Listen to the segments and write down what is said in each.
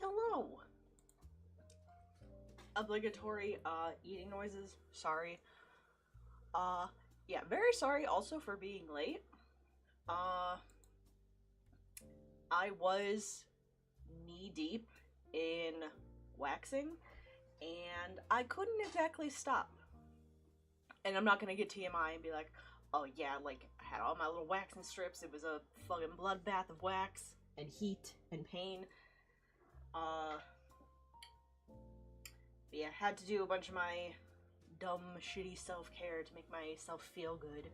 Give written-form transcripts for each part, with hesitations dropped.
Hello. Obligatory eating noises. Sorry. Yeah, very sorry also for being late. I was knee deep in waxing and I couldn't exactly stop. And I'm not gonna get TMI and be like, oh yeah, like I had all my little waxing strips, it was a fucking bloodbath of wax and heat and pain. Yeah, had to do a bunch of my dumb, shitty self-care to make myself feel good.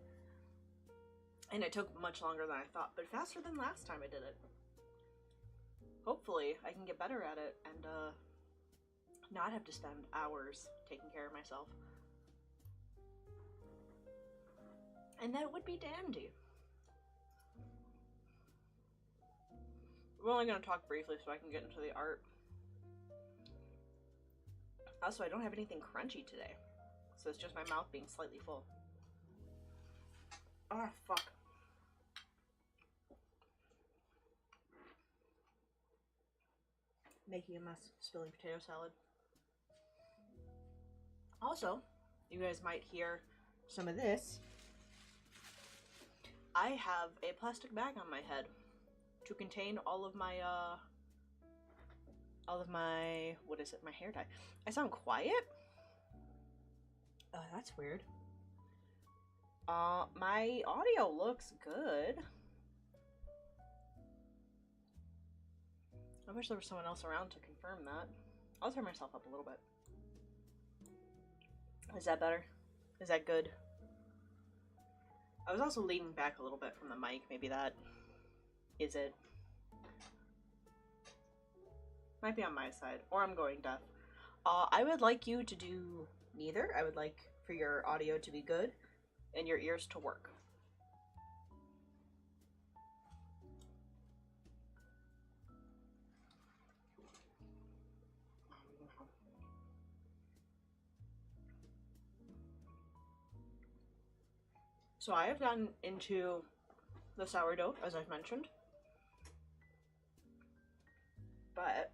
And it took much longer than I thought, but faster than last time I did it. Hopefully, I can get better at it and not have to spend hours taking care of myself. And that would be dandy. We're only going to talk briefly so I can get into the art. Also, I don't have anything crunchy today, so it's just my mouth being slightly full. Ah, fuck. Making a mess, spilling potato salad. Also, you guys might hear some of this. I have a plastic bag on my head to contain all of my, what is it, my hair dye. I sound quiet? Oh, that's weird. My audio looks good. I wish there was someone else around to confirm that. I'll turn myself up a little bit. Is that better? Is that good? I was also leaning back a little bit from the mic. Maybe that is it. Might be on my side, or I'm going deaf. I would like you to do neither. I would like for your audio to be good and your ears to work. So I have gotten into the sourdough, as I've mentioned, but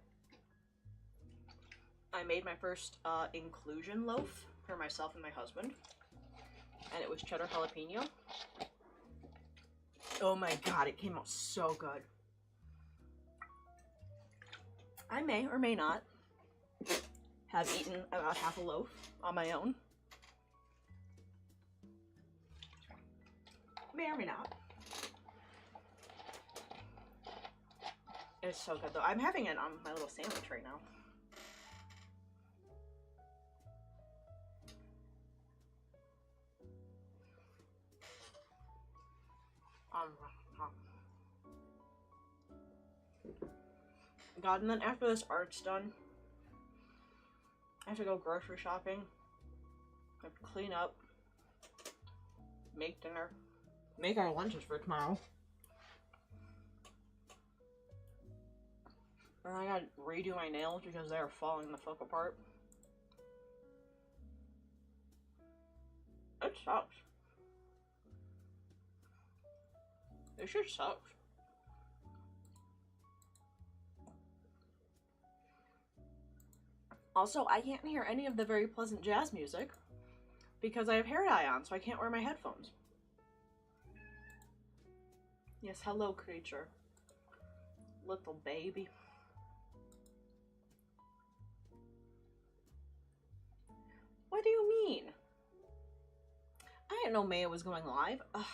I made my first inclusion loaf for myself and my husband, and it was cheddar jalapeno. Oh my god, it came out so good. I may or may not have eaten about half a loaf on my own. May or may not. It's so good though. I'm having it on my little sandwich right now. God, and then after this art's done, I have to go grocery shopping. I have to clean up, make dinner, make our lunches for tomorrow. And I gotta redo my nails because they are falling the fuck apart. It sucks. It shit sucks. Also, I can't hear any of the very pleasant jazz music because I have hair dye on, so I can't wear my headphones. Yes, hello, creature. Little baby. What do you mean? I didn't know Maya was going live. Ugh.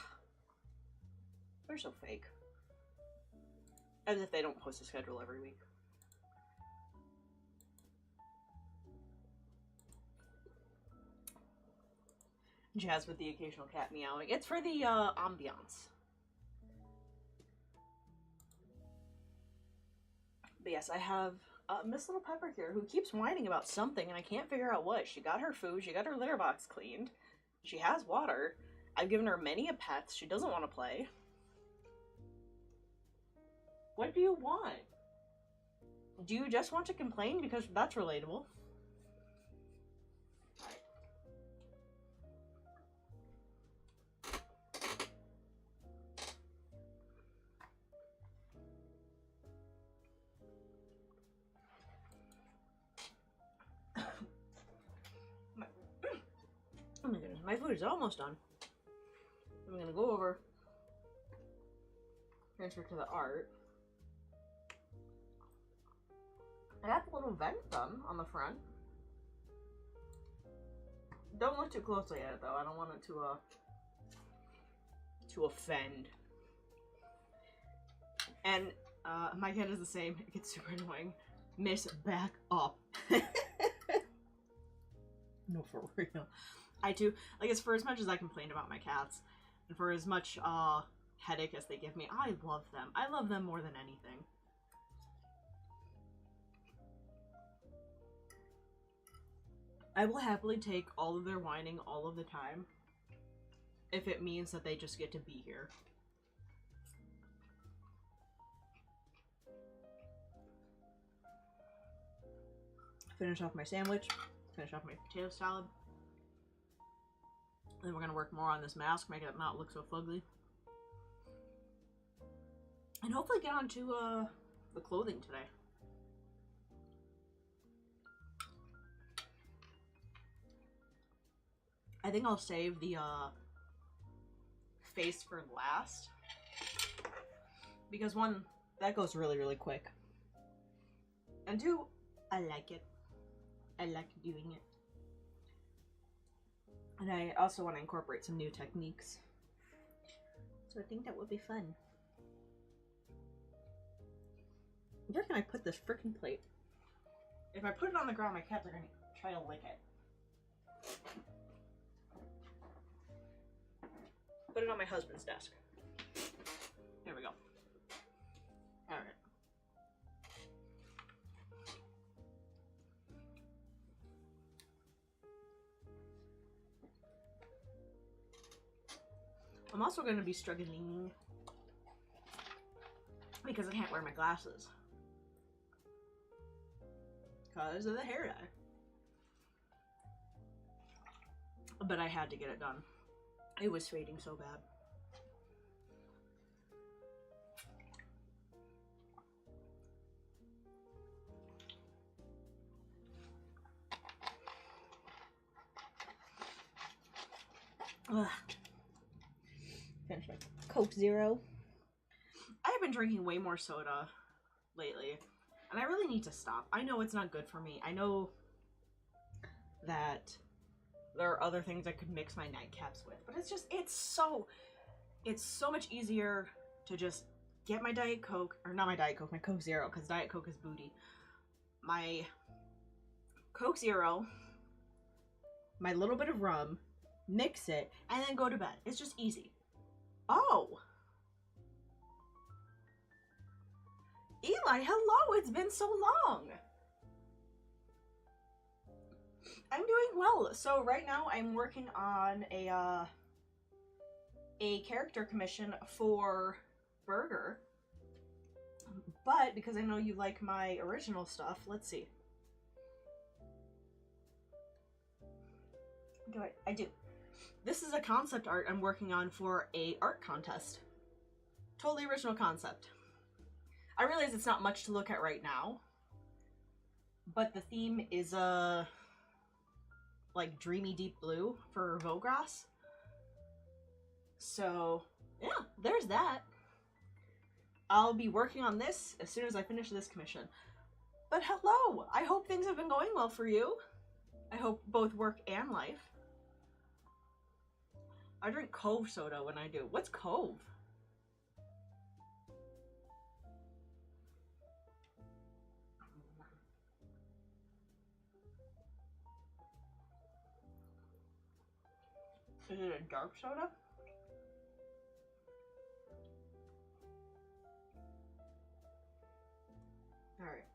They're so fake. As if they don't post a schedule every week. Jazz with the occasional cat meowing. It's for the ambiance. But yes, I have Miss Little Pepper here who keeps whining about something and I can't figure out what. She got her food, she got her litter box cleaned, she has water, I've given her many a pets, she doesn't want to play. What do you want? Do you just want to complain? Because that's relatable. My food is almost done. I'm gonna go over, transfer to the art. I got the little vent done on the front. Don't look too closely at it though. I don't want it to offend. And my cat is the same. It gets super annoying. Miss, back up. No, for real. I do. Like, it's for as much as I complain about my cats, and for as much headache as they give me, I love them. I love them more than anything. I will happily take all of their whining all of the time if it means that they just get to be here. Finish off my sandwich, finish off my potato salad. Then we're gonna work more on this mask, make it not look so fugly. And hopefully get onto the clothing today. I think I'll save the face for last. Because one, that goes really, really quick. And two, I like it. I like doing it. And I also want to incorporate some new techniques. So I think that would be fun. Where can I put this freaking plate? If I put it on the ground, my cats are going to try to lick it. Put it on my husband's desk. There we go. Alright. I'm also going to be struggling because I can't wear my glasses because of the hair dye. But I had to get it done. It was fading so bad. Ugh. Finish my Coke Zero. I have been drinking way more soda lately, and I really need to stop. I know it's not good for me. I know that there are other things I could mix my nightcaps with, but it's so much easier to just get my Diet Coke, or not my Diet Coke, my Coke Zero, because Diet Coke is booty. My Coke Zero, my little bit of rum, mix it, and then go to bed. It's just easy. Oh! Eli, hello! It's been so long! I'm doing well. So right now I'm working on a character commission for Burger. But because I know you like my original stuff, let's see. I do. This is a concept art I'm working on for a art contest. Totally original concept. I realize it's not much to look at right now, but the theme is like dreamy deep blue for Vogras. So yeah, there's that. I'll be working on this as soon as I finish this commission. But hello, I hope things have been going well for you. I hope both work and life. I drink Cove soda when I do. What's Cove? Is it a dark soda? Alright.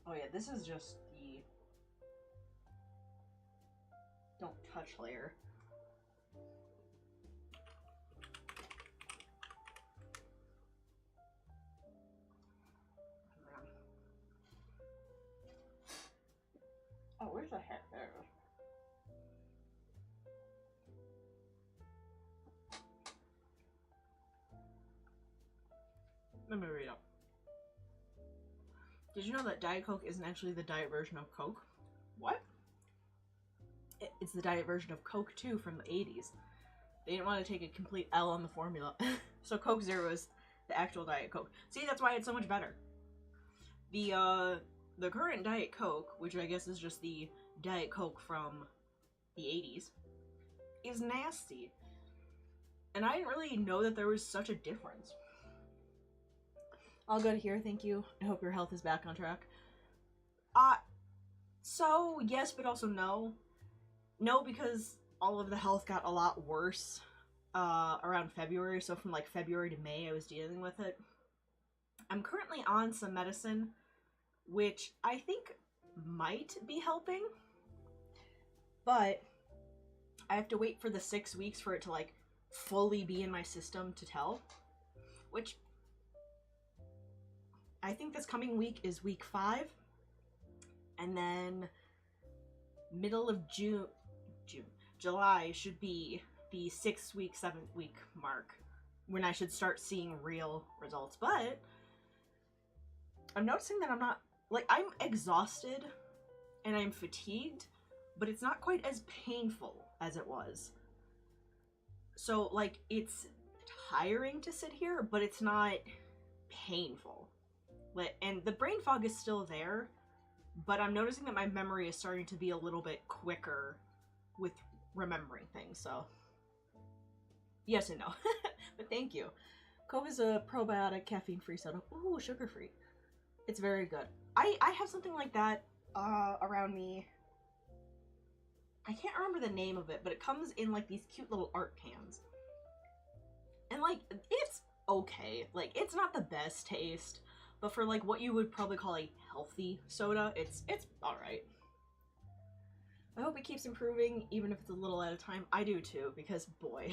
Oh yeah, this is just the don't touch layer. Oh, where's the heck? There it is. Let me read up. Did you know that Diet Coke isn't actually the diet version of Coke? What? It's the diet version of Coke too from the 80s. They didn't want to take a complete L on the formula. So Coke Zero is the actual Diet Coke. See, that's why it's so much better. The current Diet Coke, which I guess is just the Diet Coke from the 80s, is nasty. And I didn't really know that there was such a difference. All good here, thank you. I hope your health is back on track. So yes, but also no. No, because all of the health got a lot worse around February, so from like February to May I was dealing with it. I'm currently on some medicine, which I think might be helping, but I have to wait for the 6 weeks for it to like fully be in my system to tell, which I think this coming week is week 5, and then middle of July should be the 6th week, 7th week mark when I should start seeing real results. But I'm noticing that I'm not, like, I'm exhausted and I'm fatigued, but it's not quite as painful as it was. So, like, it's tiring to sit here, but it's not painful. And the brain fog is still there, but I'm noticing that my memory is starting to be a little bit quicker with remembering things, so yes and no. But thank you. Kofi is a probiotic caffeine-free soda. Ooh, sugar-free. It's very good. I have something like that around me. I can't remember the name of it, but it comes in like these cute little art cans. And like, it's okay. Like, it's not the best taste, but for like what you would probably call a healthy soda, it's alright. I hope it keeps improving, even if it's a little at a time. I do too, because boy,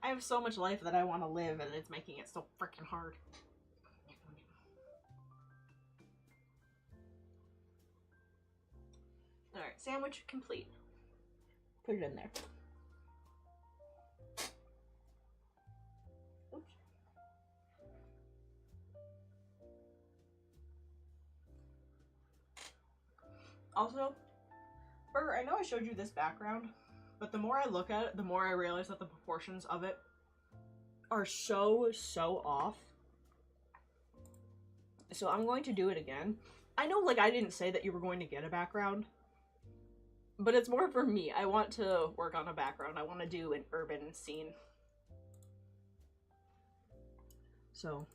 I have so much life that I want to live, and it's making it so freaking hard. Alright, sandwich complete. Put it in there. Oops. Also, Burger, I know I showed you this background, but the more I look at it, the more I realize that the proportions of it are so off. So I'm going to do it again. I know, like, I didn't say that you were going to get a background, but it's more for me. I want to work on a background. I want to do an urban scene. So.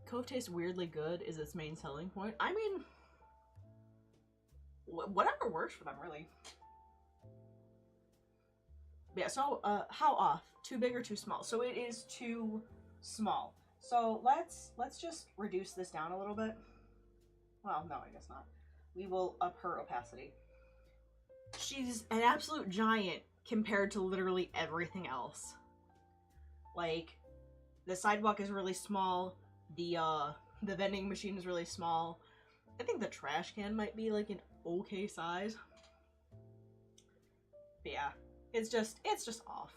Cove tastes weirdly good is its main selling point. I mean, whatever works for them, really. Yeah, so, how off? Too big or too small? So it is too small. So let's just reduce this down a little bit. Well, no, I guess not. We will up her opacity. She's an absolute giant compared to literally everything else. Like, the sidewalk is really small. The vending machine is really small. I think the trash can might be like an okay size. But yeah, it's just off.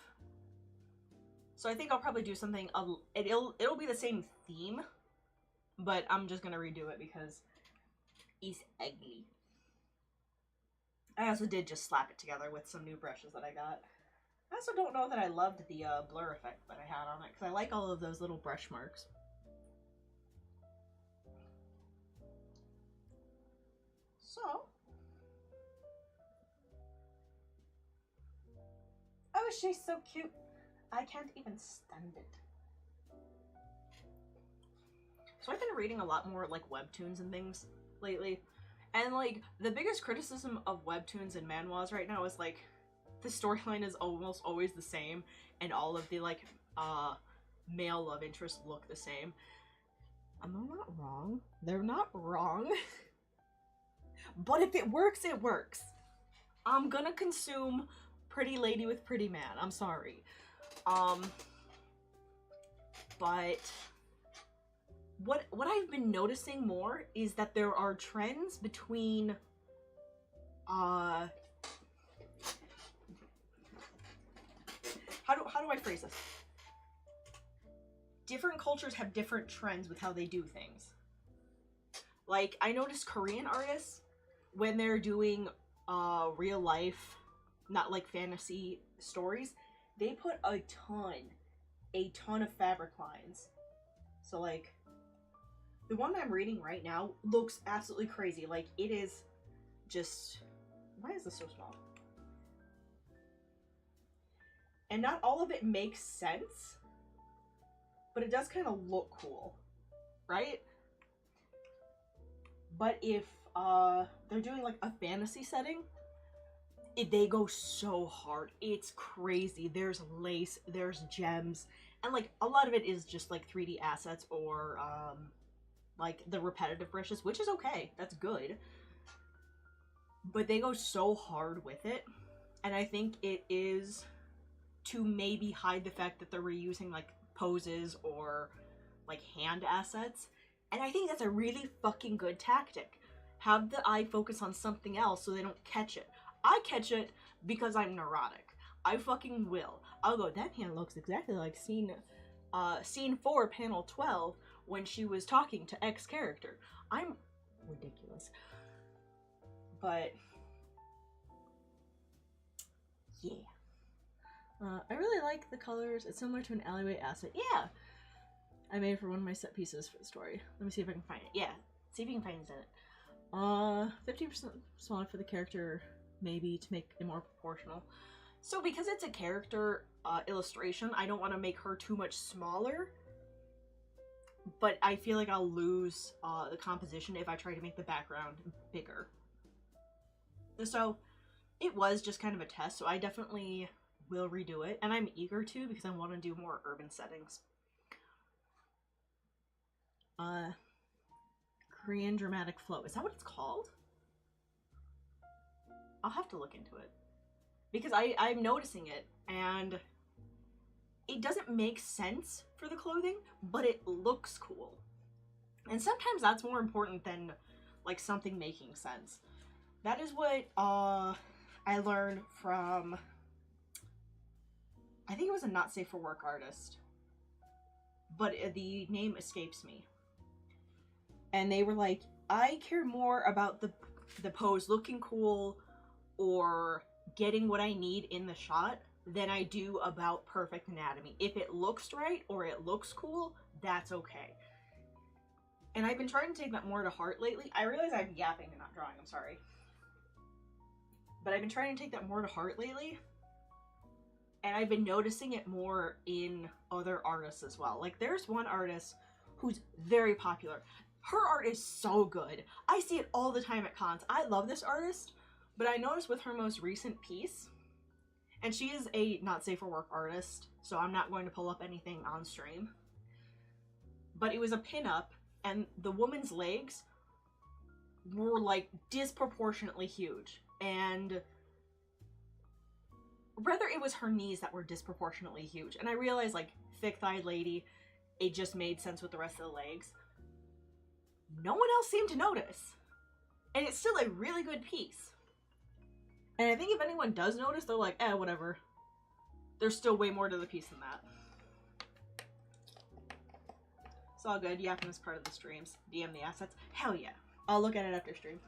So I think I'll probably do something, it'll be the same theme, but I'm just gonna redo it because it's ugly. I also did just slap it together with some new brushes that I got. I also don't know that I loved the blur effect that I had on it, because I like all of those little brush marks. So, oh, she's so cute. I can't even stand it. So I've been reading a lot more like webtoons and things lately. And like the biggest criticism of webtoons and manhwas right now is like the storyline is almost always the same and all of the like male love interests look the same. And they're not wrong. They're not wrong. But if it works, it works. I'm gonna consume Pretty Lady with Pretty Man. I'm sorry. But what I've been noticing more is that there are trends between how do I phrase this? Different cultures have different trends with how they do things. Like, I notice Korean artists, when they're doing real life, not like fantasy stories, they put a ton of fabric lines. So like, the one I'm reading right now looks absolutely crazy. Like, it is just, why is this so small? And not all of it makes sense, but it does kind of look cool, right? But if they're doing like a fantasy setting, they go so hard. It's crazy. There's lace, there's gems, and like a lot of it is just like 3D assets or like the repetitive brushes, which is okay. That's good. But they go so hard with it, and I think it is to maybe hide the fact that they're reusing like poses or like hand assets. And I think that's a really fucking good tactic. Have the eye focus on something else so they don't catch it. I catch it because I'm neurotic. I fucking will. I'll go, that hand looks exactly like scene 4, panel 12, when she was talking to X character. I'm ridiculous. But yeah. I really like the colors. It's similar to an alleyway asset. Yeah! I made it for one of my set pieces for the story. Let me see if I can find it. Yeah, see if you can find it. 50% smaller for the character, maybe, to make it more proportional. So because it's a character illustration, I don't want to make her too much smaller. But I feel like I'll lose the composition if I try to make the background bigger. So it was just kind of a test, so I definitely will redo it. And I'm eager to because I want to do more urban settings. Korean dramatic flow. Is that what it's called? I'll have to look into it. Because I'm noticing it, and it doesn't make sense for the clothing, but it looks cool. And sometimes that's more important than, like, something making sense. That is what, I learned from, I think it was a not safe for work artist, but the name escapes me. And they were like, I care more about the pose looking cool or getting what I need in the shot than I do about perfect anatomy. If it looks right or it looks cool, that's okay. And I've been trying to take that more to heart lately. I realize I'm yapping and not drawing, I'm sorry. But I've been trying to take that more to heart lately. And I've been noticing it more in other artists as well. Like, there's one artist who's very popular. Her art is so good. I see it all the time at cons. I love this artist, but I noticed with her most recent piece, and she is a not safe for work artist, so I'm not going to pull up anything on stream, but it was a pinup, and the woman's legs were like disproportionately huge, and rather it was her knees that were disproportionately huge, and I realized, like, thick-thighed lady, it just made sense with the rest of the legs. No one else seemed to notice. And it's still a really good piece. And I think if anyone does notice, they're like, eh, whatever. There's still way more to the piece than that. It's all good. Yapping is part of the streams. DM the assets. Hell yeah. I'll look at it after stream.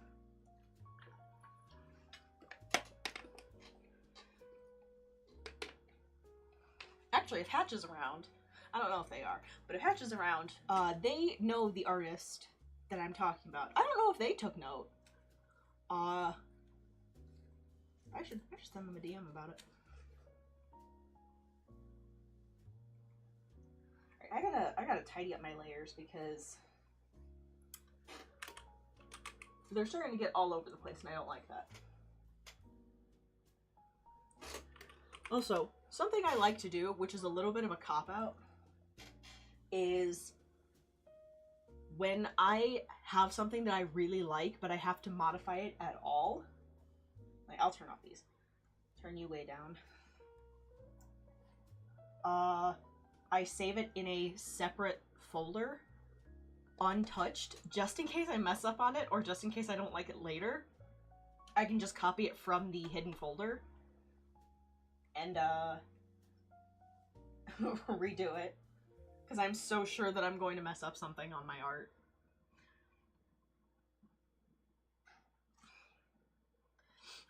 Actually, if Hatch is around, I don't know if they are, but if Hatch is around, they know the artist that I'm talking about. I don't know if they took note. I should send them a DM about it. Alright, I gotta tidy up my layers because they're starting to get all over the place and I don't like that. Also, something I like to do, which is a little bit of a cop-out, is when I have something that I really like, but I have to modify it at all, like, I'll turn off these. Turn you way down. I save it in a separate folder, untouched, just in case I mess up on it, or just in case I don't like it later. I can just copy it from the hidden folder, and, redo it. Because I'm so sure that I'm going to mess up something on my art.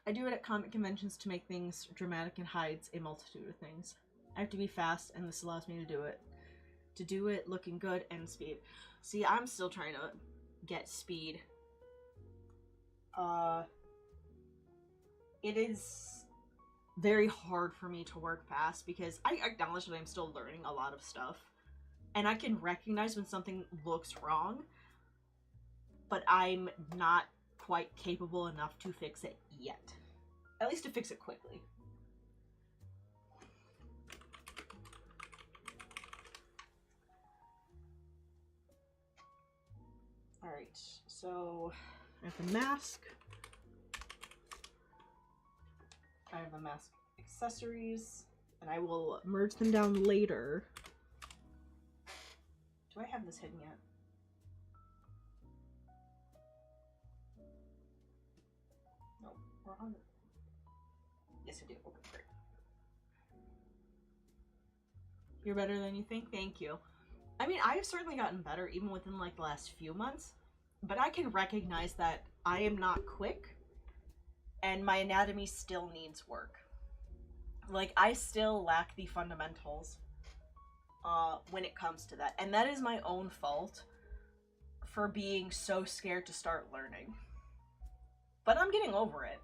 I do it at comic conventions to make things dramatic and hides a multitude of things. I have to be fast, and this allows me to do it. To do it looking good and speed. See, I'm still trying to get speed. It is very hard for me to work fast because I acknowledge that I'm still learning a lot of stuff. And I can recognize when something looks wrong, but I'm not quite capable enough to fix it yet. At least to fix it quickly. Alright, so I have the mask. I have the mask accessories, and I will merge them down later. Do I have this hidden yet? No, we're on it. Yes, I do. Okay, great. You're better than you think? Thank you. I mean, I have certainly gotten better even within like the last few months, but I can recognize that I am not quick and my anatomy still needs work. Like, I still lack the fundamentals when it comes to that, and that is my own fault for being so scared to start learning. But I'm getting over it.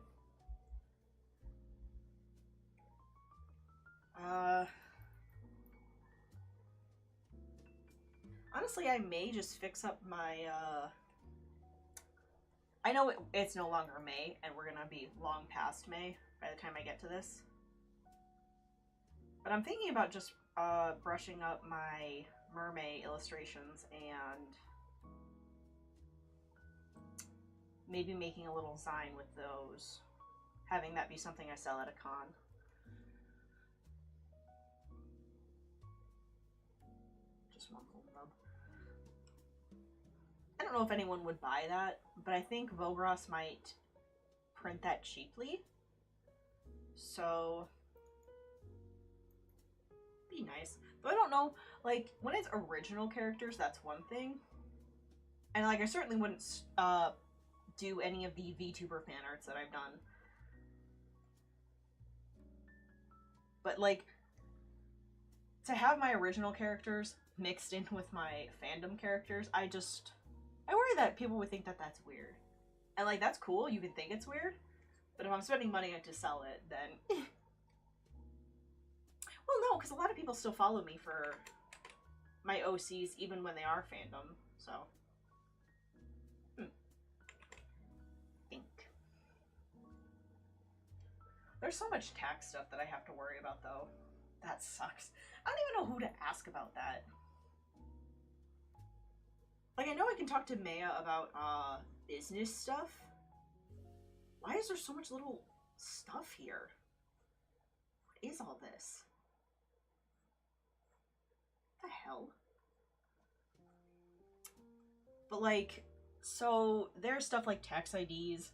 Honestly, I may just fix up my, I know it's no longer May, and we're gonna be long past May by the time I get to this. But I'm thinking about just, brushing up my mermaid illustrations and maybe making a little sign with those. Having that be something I sell at a con. Just one little nub. I don't know if anyone would buy that, but I think Vogros might print that cheaply. So, be nice. But I don't know, like, when it's original characters, that's one thing. And, like, I certainly wouldn't do any of the VTuber fan arts that I've done. But, like, to have my original characters mixed in with my fandom characters, I worry that people would think that that's weird. And, like, that's cool, you can think it's weird. But if I'm spending money to sell it, then... Well, no, because a lot of people still follow me for my OCs, even when they are fandom, so... Think. There's so much tax stuff that I have to worry about, though. That sucks. I don't even know who to ask about that. Like, I know I can talk to Maya about, business stuff. Why is there so much little stuff here? What is all this? What the hell? But, like, so there's stuff like tax IDs,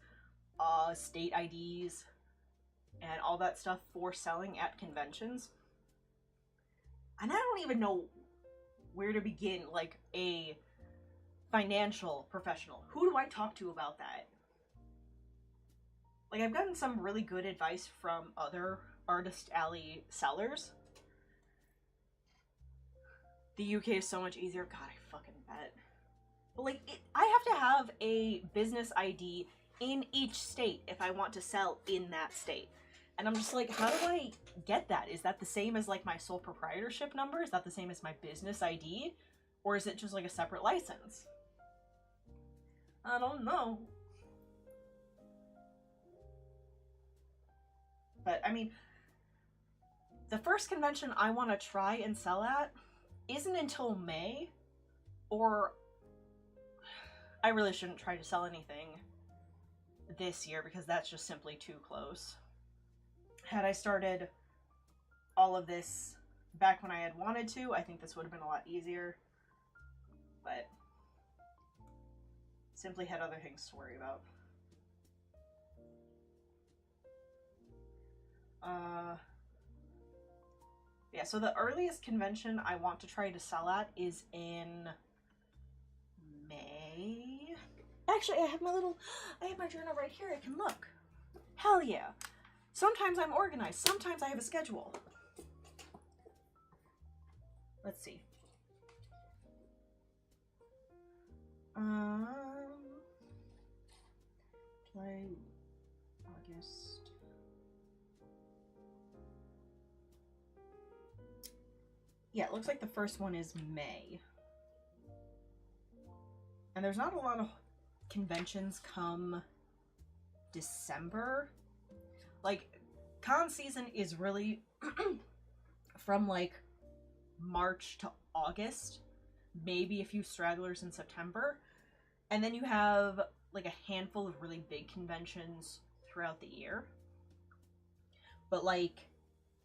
state IDs, and all that stuff for selling at conventions. And I don't even know where to begin, like, a financial professional. Who do I talk to about that? Like, I've gotten some really good advice from other Artist Alley sellers. The UK is so much easier. God, I fucking bet. But, like, I have to have a business ID in each state if I want to sell in that state. And I'm just like, how do I get that? Is that the same as, like, my sole proprietorship number? Is that the same as my business ID? Or is it just, like, a separate license? I don't know. But, I mean, the first convention I want to try and sell at isn't until May, or I really shouldn't try to sell anything this year because that's just simply too close. Had I started all of this back when I had wanted to, I think this would have been a lot easier, but simply had other things to worry about. Yeah, so the earliest convention I want to try to sell at is in May. Actually, I have my journal right here. I can look. Hell yeah. Sometimes I'm organized. Sometimes I have a schedule. Let's see. July, August. Yeah, it looks like the first one is May. And there's not a lot of conventions come December. Like, con season is really from like March to August, maybe a few stragglers in September, and then you have like a handful of really big conventions throughout the year. But like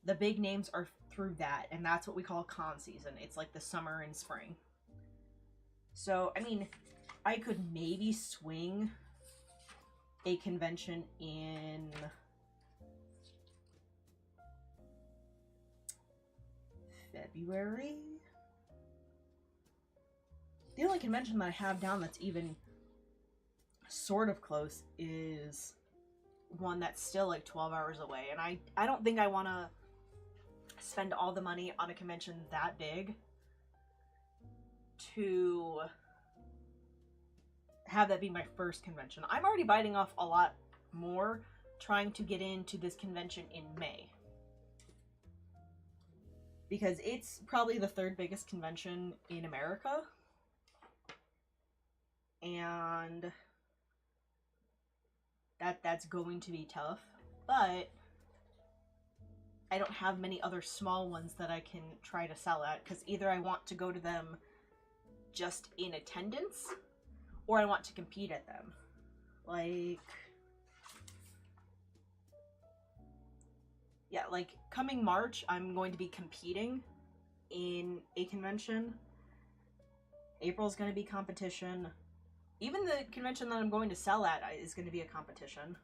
the big names are through that, and that's what we call con season. It's like the summer and spring. So, I mean, I could maybe swing a convention in February. The only convention that I have down that's even sort of close is one that's still like 12 hours away, and I don't think I want to spend all the money on a convention that big to have that be my first convention. I'm already biting off a lot more trying to get into this convention in May, because it's probably the third biggest convention in America, and that's going to be tough. But I don't have many other small ones that I can try to sell at, because either I want to go to them just in attendance, or I want to compete at them. Like, yeah, like coming March, I'm going to be competing in a convention. April's going to be competition. Even the convention that I'm going to sell at is going to be a competition.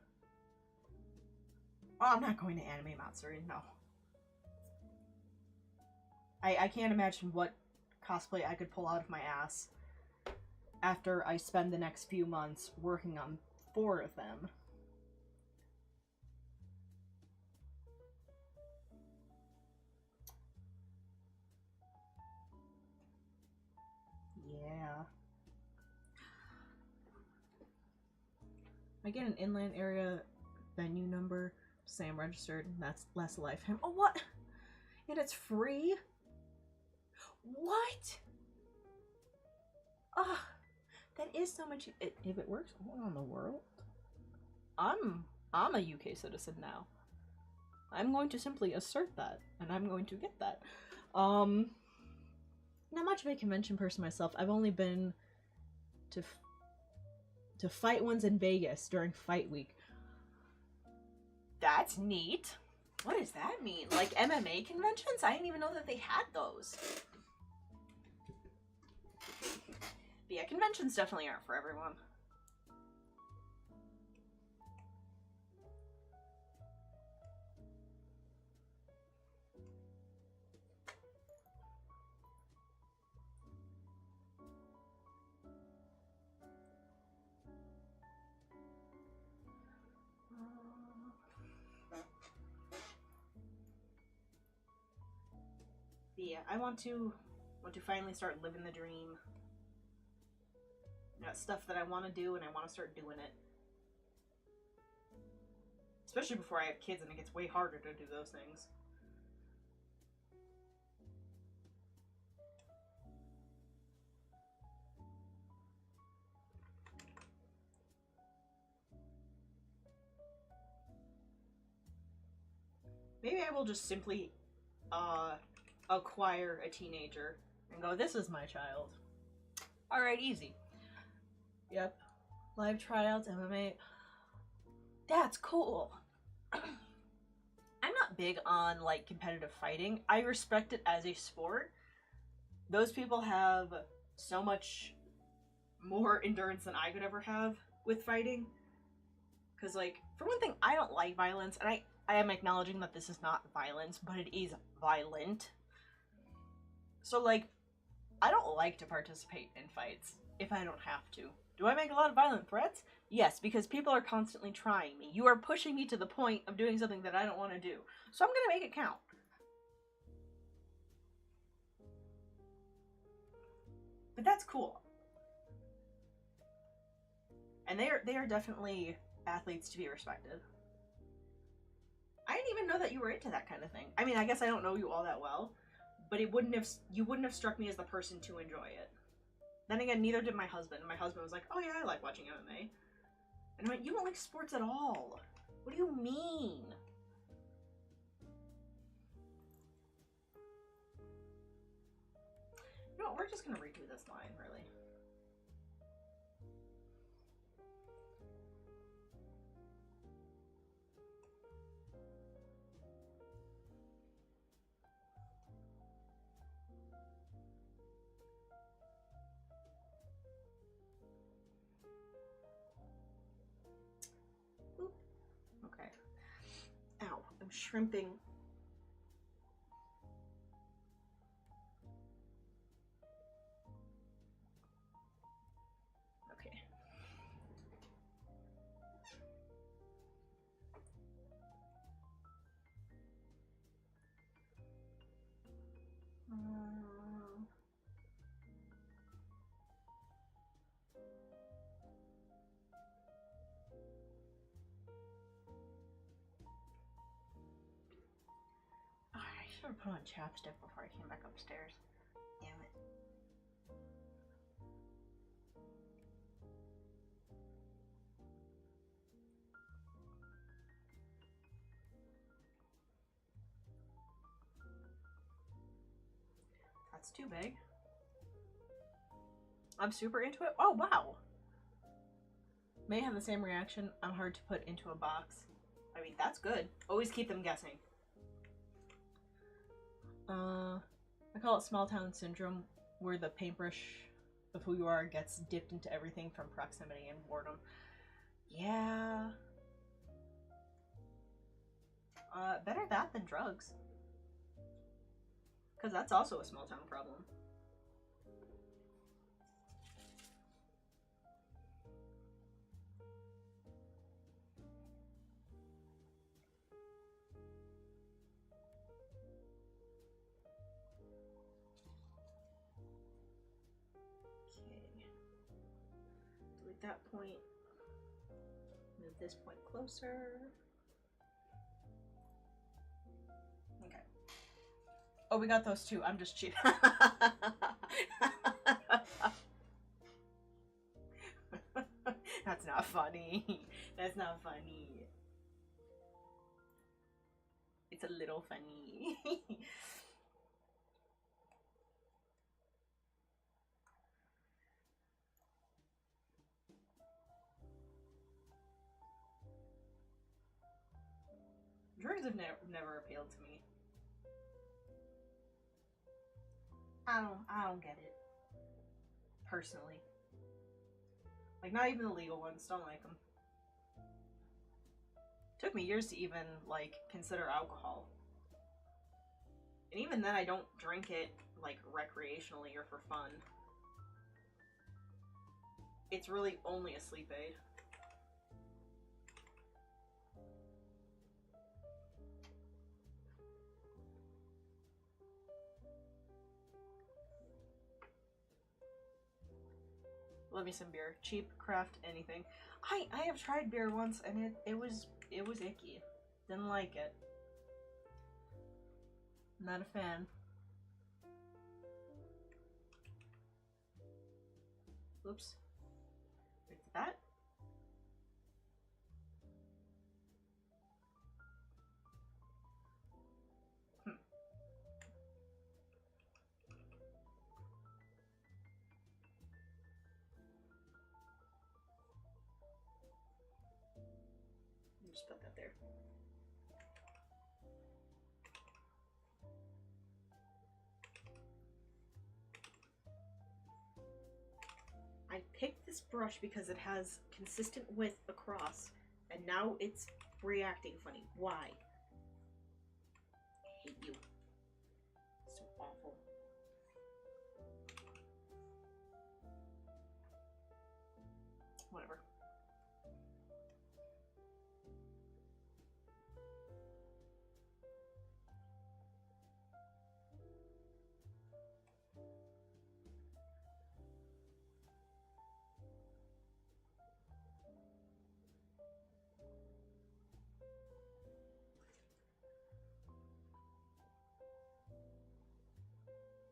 Oh, I'm not going to Anime Matsuri, no. I can't imagine what cosplay I could pull out of my ass after I spend the next few months working on 4 of them. Yeah. I get an inland area venue number, say I'm registered, and that's less lifetime. Oh, what? And it's free? What? Ah, that is so much. If it works all around the world, I'm a UK citizen now. I'm going to simply assert that, and I'm going to get that. Not much of a convention person myself. I've only been to fight ones in Vegas during Fight Week. That's neat. What does that mean? Like MMA conventions? I didn't even know that they had those. But yeah, conventions definitely aren't for everyone. But yeah, I want to finally start living the dream. You know, stuff that I want to do, and I want to start doing it. Especially before I have kids, and it gets way harder to do those things. Maybe I will just simply acquire a teenager and go, this is my child. Alright, easy. Yep. Live tryouts, MMA. That's cool. I'm not big on, like, competitive fighting. I respect it as a sport. Those people have so much more endurance than I could ever have with fighting. Because, like, for one thing, I don't like violence, and I am acknowledging that this is not violence, but it is violent. So, like, I don't like to participate in fights if I don't have to. Do I make a lot of violent threats? Yes, because people are constantly trying me. You are pushing me to the point of doing something that I don't want to do. So I'm gonna make it count. But that's cool. And they are definitely athletes to be respected. I didn't even know that you were into that kind of thing. I mean, I guess I don't know you all that well, but you wouldn't have struck me as the person to enjoy it. Then again, neither did my husband. My husband was like, "Oh yeah, I like watching MMA." And I went, "You don't like sports at all. What do you mean?" You know what, we're just gonna redo this line, really. Oop. Okay. Ow, I'm shrimping. Okay. I should have put on chapstick before I came back upstairs. Damn it. That's too big. I'm super into it. Oh, wow. May have the same reaction. I'm hard to put into a box. I mean, that's good. Always keep them guessing. I call it small town syndrome, where the paintbrush of who you are gets dipped into everything from proximity and boredom. Yeah. Better that than drugs. Because that's also a small town problem. Delete that point. Move this point closer. Okay. Oh, we got those too. I'm just cheap. That's not funny. That's not funny. It's a little funny. Drugs have never appealed to me. I don't get it. Personally. Like, not even the legal ones. Don't like them. Took me years to even, like, consider alcohol. And even then, I don't drink it, like, recreationally or for fun. It's really only a sleep aid. Love me some beer. Cheap, craft, anything. I have tried beer once and it was icky. Didn't like it. Not a fan. Oops. Wait, that? Just put that there. I picked this brush because it has consistent width across, and now it's reacting funny. Why? I hate you. So awful. whatever.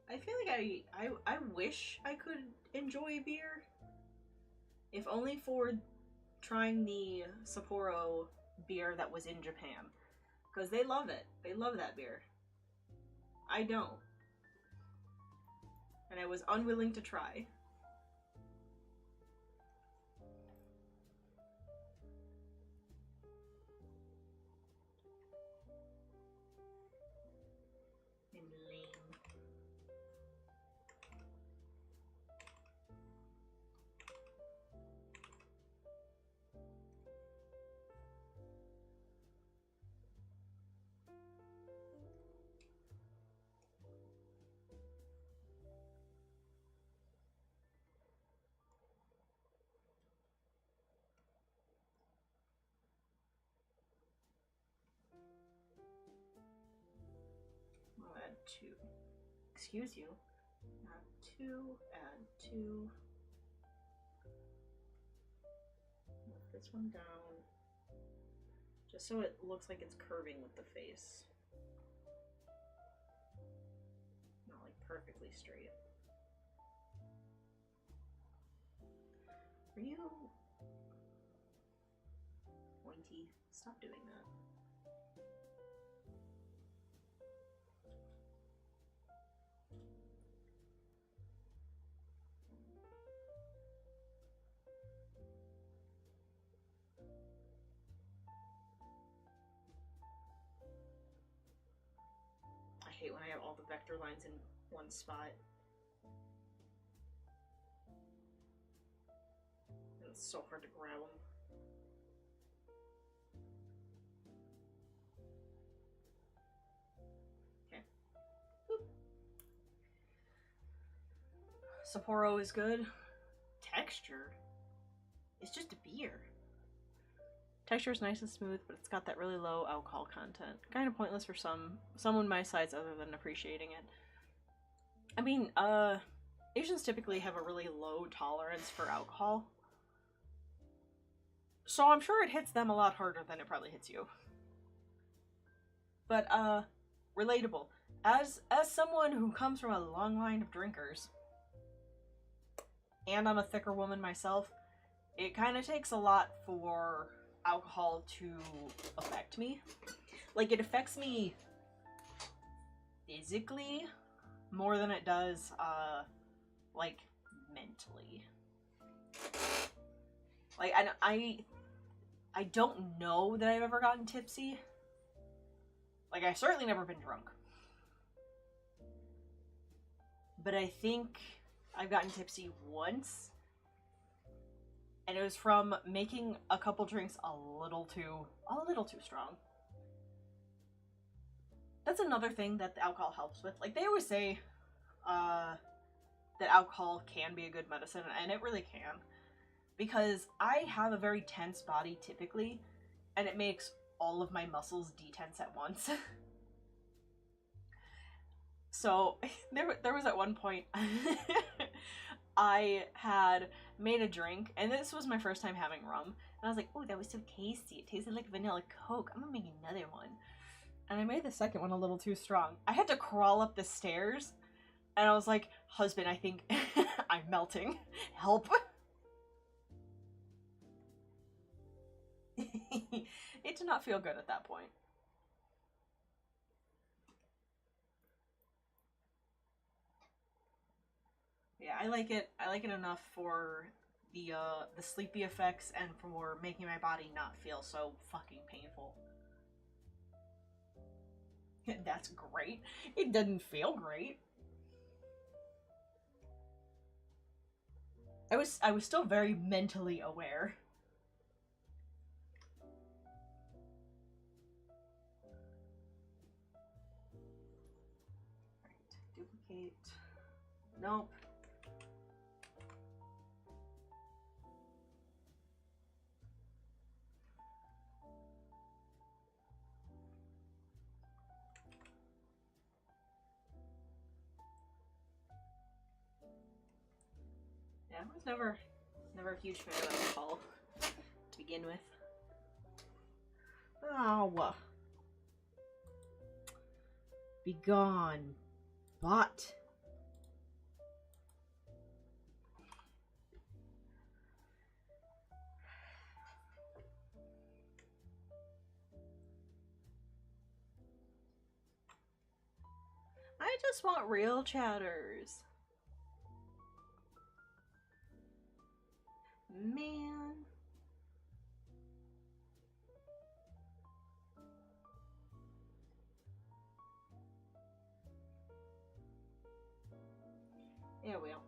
I feel like I wish I could enjoy beer, if only for trying the Sapporo beer that was in Japan, because they love it. They love that beer. I don't, and I was unwilling to try. I'll add 2. Excuse you. Add 2, add 2. Move this one down. Just so it looks like it's curving with the face. Not like perfectly straight. Are you pointy? Stop doing that. I hate when I have all the vector lines in one spot. And it's so hard to grab them. Okay. Boop. Sapporo is good. Texture is just a beer. Texture is nice and smooth, but it's got that really low alcohol content. Kind of pointless for someone my size other than appreciating it. I mean, Asians typically have a really low tolerance for alcohol. So I'm sure it hits them a lot harder than it probably hits you. But, relatable. As someone who comes from a long line of drinkers, and I'm a thicker woman myself, it kind of takes a lot for alcohol to affect me. Like, it affects me physically more than it does, like, mentally. Like, I don't know that I've ever gotten tipsy. Like, I've certainly never been drunk. But I think I've gotten tipsy once. And it was from making a couple drinks a little too strong. That's another thing that the alcohol helps with. Like, they always say that alcohol can be a good medicine, and it really can. Because I have a very tense body typically, and it makes all of my muscles detense at once. So there was at one point I had made a drink, and this was my first time having rum, and I was like, oh, that was so tasty. It tasted like vanilla Coke. I'm gonna make another one. And I made the second one a little too strong. I had to crawl up the stairs, and I was like, husband, I think I'm melting. Help. It did not feel good at that point. Yeah, I like it enough for the sleepy effects and for making my body not feel so fucking painful. That's great. It didn't feel great. I was still very mentally aware. Alright, duplicate. Nope. was never a huge fan of alcohol to begin with. Oh. Be gone, bot. I just want real chatters. Man. It will.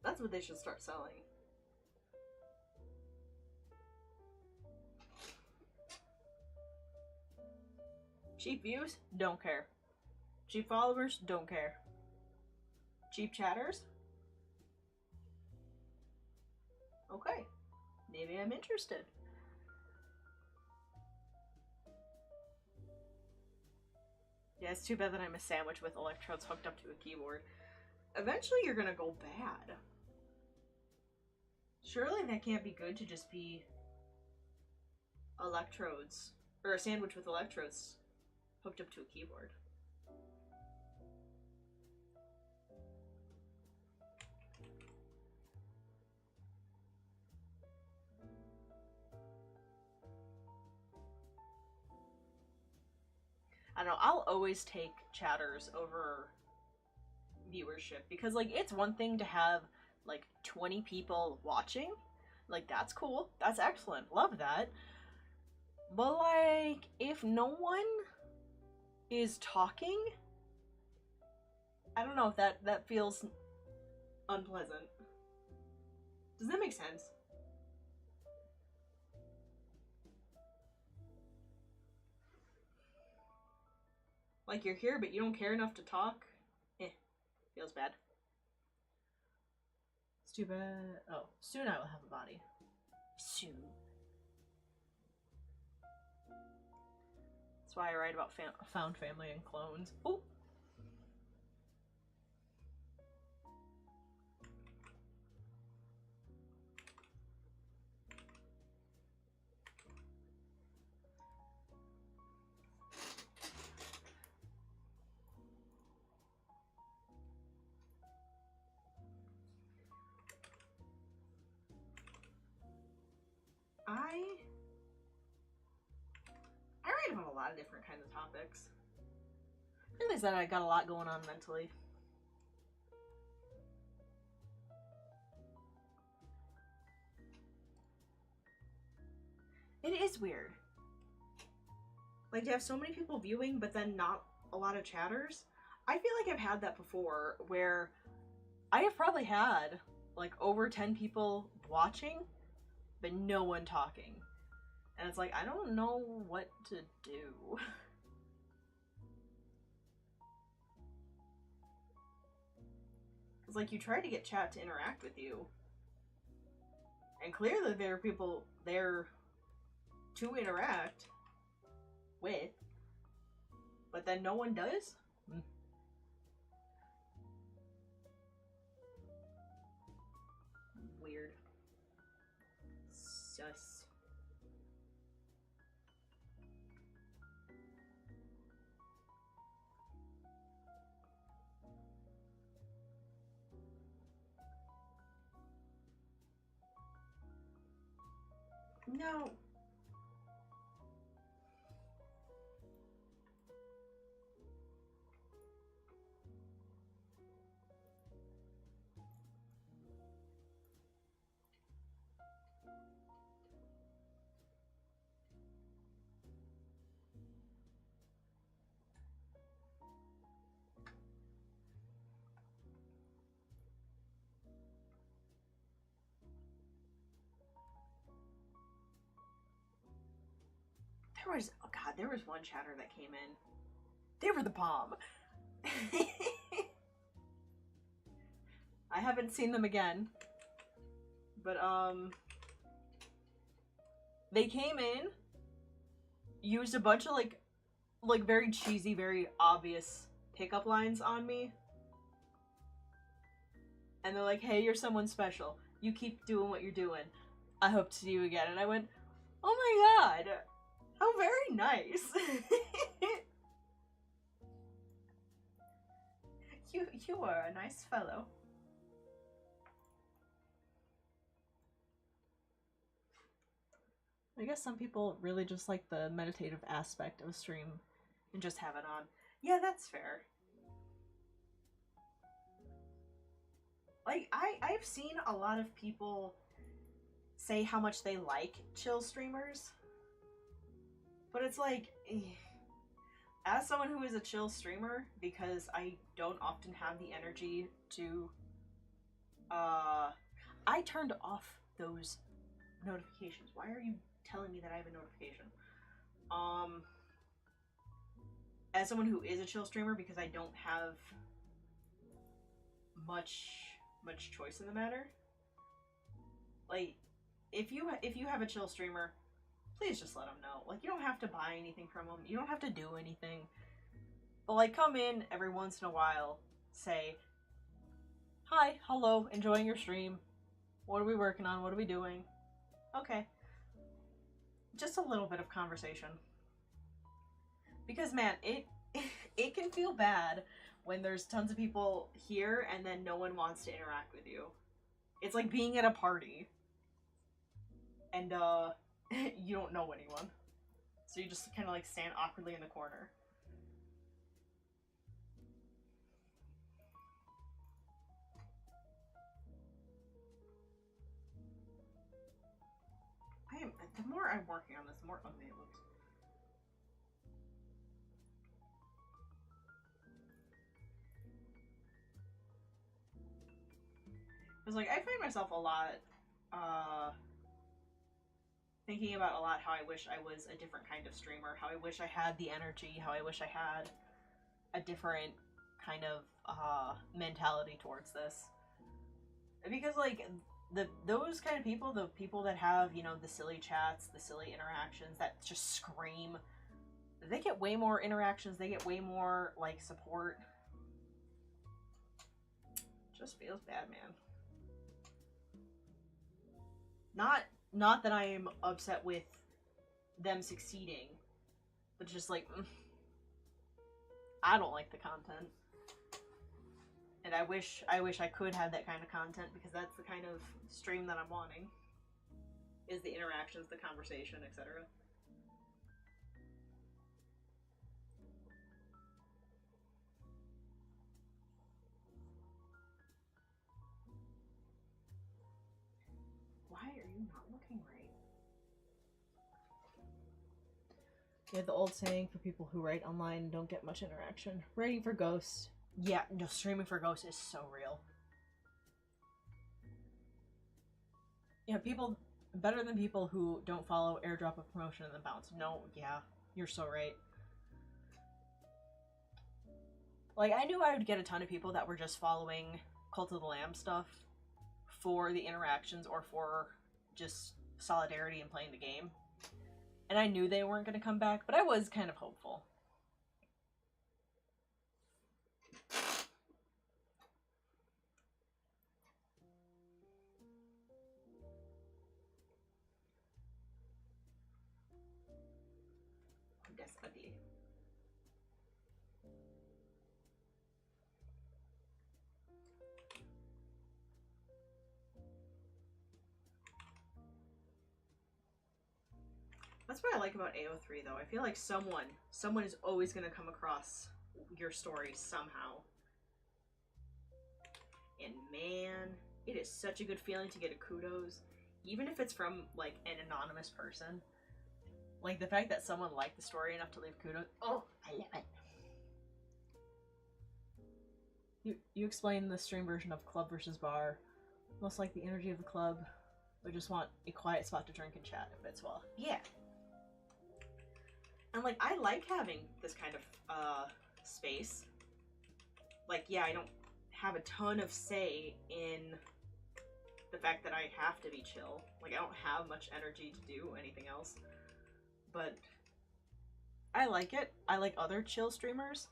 That's what they should start selling. Cheap views? Don't care. Cheap followers? Don't care. Cheap chatters? Okay. Maybe I'm interested. Yeah, it's too bad that I'm a sandwich with electrodes hooked up to a keyboard. Eventually you're gonna go bad. Surely that can't be good to just be electrodes, or a sandwich with electrodes hooked up to a keyboard. I don't know, I'll always take chatters over viewership because, like, it's one thing to have like 20 people watching, like, that's cool, that's excellent, love that, but like, if no one is talking, I don't know if that feels unpleasant. Does that make sense? Like, you're here but you don't care enough to talk? Feels bad. It's too bad. Oh, soon I will have a body. Soon. That's why I write about found family and clones. Oh! I write about a lot of different kinds of topics. I realize that I got a lot going on mentally. It is weird. Like, to have so many people viewing, but then not a lot of chatters. I feel like I've had that before, where I have probably had, like, over 10 people watching, but no one talking. And it's like, I don't know what to do. It's like, you try to get chat to interact with you, and clearly there are people there to interact with, but then no one does? Weird. Sus. No. There was one chatter that came in. They were the bomb. I haven't seen them again. But, they came in, used a bunch of, like, like very cheesy, very obvious pickup lines on me. And they're like, hey, you're someone special. You keep doing what you're doing. I hope to see you again. And I went, oh my god, how very nice. You are a nice fellow. I guess some people really just like the meditative aspect of a stream and just have it on. Yeah, that's fair. Like, I've seen a lot of people say how much they like chill streamers. But it's like, as someone who is a chill streamer, because I don't often have the energy to, I turned off those notifications. Why are you telling me that I have a notification? As someone who is a chill streamer, because I don't have much choice in the matter, like, if you have a chill streamer, please just let them know. Like, you don't have to buy anything from them. You don't have to do anything. But, like, come in every once in a while, say, hi, hello, enjoying your stream. What are we working on? What are we doing? Okay. Just a little bit of conversation. Because, man, it can feel bad when there's tons of people here and then no one wants to interact with you. It's like being at a party. And, you don't know anyone. So you just kind of, like, stand awkwardly in the corner. The more I'm working on this, the more ugly it looks. Because, like, I find myself a lot, thinking about a lot how I wish I was a different kind of streamer, how I wish I had the energy, how I wish I had a different kind of, mentality towards this. Because, like, those kind of people, the people that have, you know, the silly chats, the silly interactions that just scream, they get way more interactions, they get way more, like, support. Just feels bad, man. Not that I am upset with them succeeding, but just like, I don't like the content. And I wish I could have that kind of content, because that's the kind of stream that I'm wanting. Is the interactions, the conversation, etc. Why are you not looking right? Yeah, the old saying for people who write online and don't get much interaction. Writing for ghosts. Yeah, no, streaming for ghosts is so real. Yeah, people better than people who don't follow airdrop of promotion and then bounce. No, yeah, you're so right. Like, I knew I would get a ton of people that were just following Cult of the Lamb stuff for the interactions or for just solidarity and playing the game. And I knew they weren't going to come back, but I was kind of hopeful. That's what I like about AO3, though. I feel like someone is always going to come across your story somehow. And man, it is such a good feeling to get a kudos, even if it's from, like, an anonymous person. Like, the fact that someone liked the story enough to leave kudos. Oh, I love it. You explain the stream version of club versus bar. Most like the energy of the club. We just want a quiet spot to drink and chat if it's well. Yeah. And, like, I like having this kind of, space. Like, yeah, I don't have a ton of say in the fact that I have to be chill. Like, I don't have much energy to do anything else. But I like it. I like other chill streamers.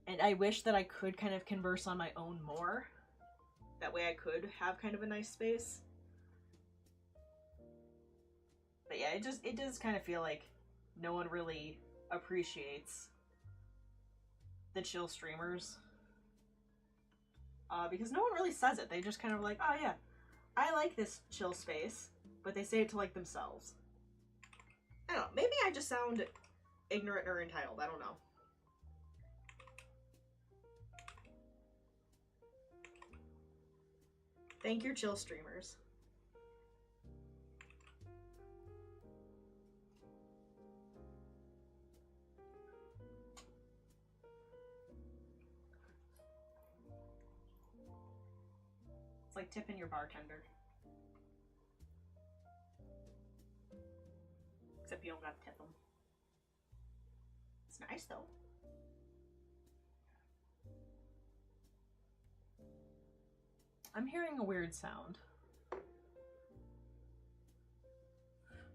And I wish that I could kind of converse on my own more. That way I could have kind of a nice space. But yeah, it does kind of feel like no one really appreciates the chill streamers. Because no one really says it. They just kind of like, oh yeah, I like this chill space. But they say it to like themselves. I don't know. Maybe I just sound ignorant or entitled. I don't know. Thank you, chill streamers. It's like tipping your bartender. Except you don't gotta tip them. It's nice though. I'm hearing a weird sound.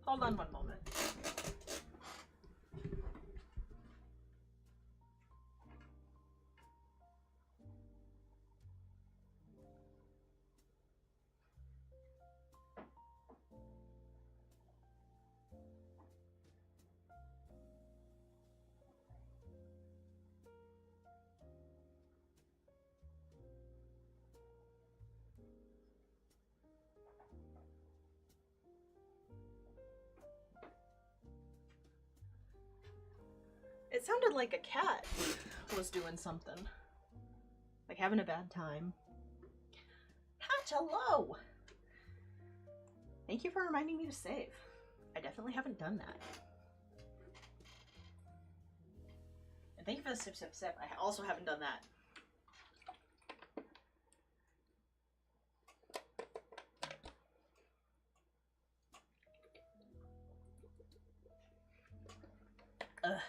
Hold on one moment. It sounded like a cat was doing something. Like having a bad time. Hello! Thank you for reminding me to save. I definitely haven't done that. And thank you for the sip, sip, sip. I also haven't done that. Ugh.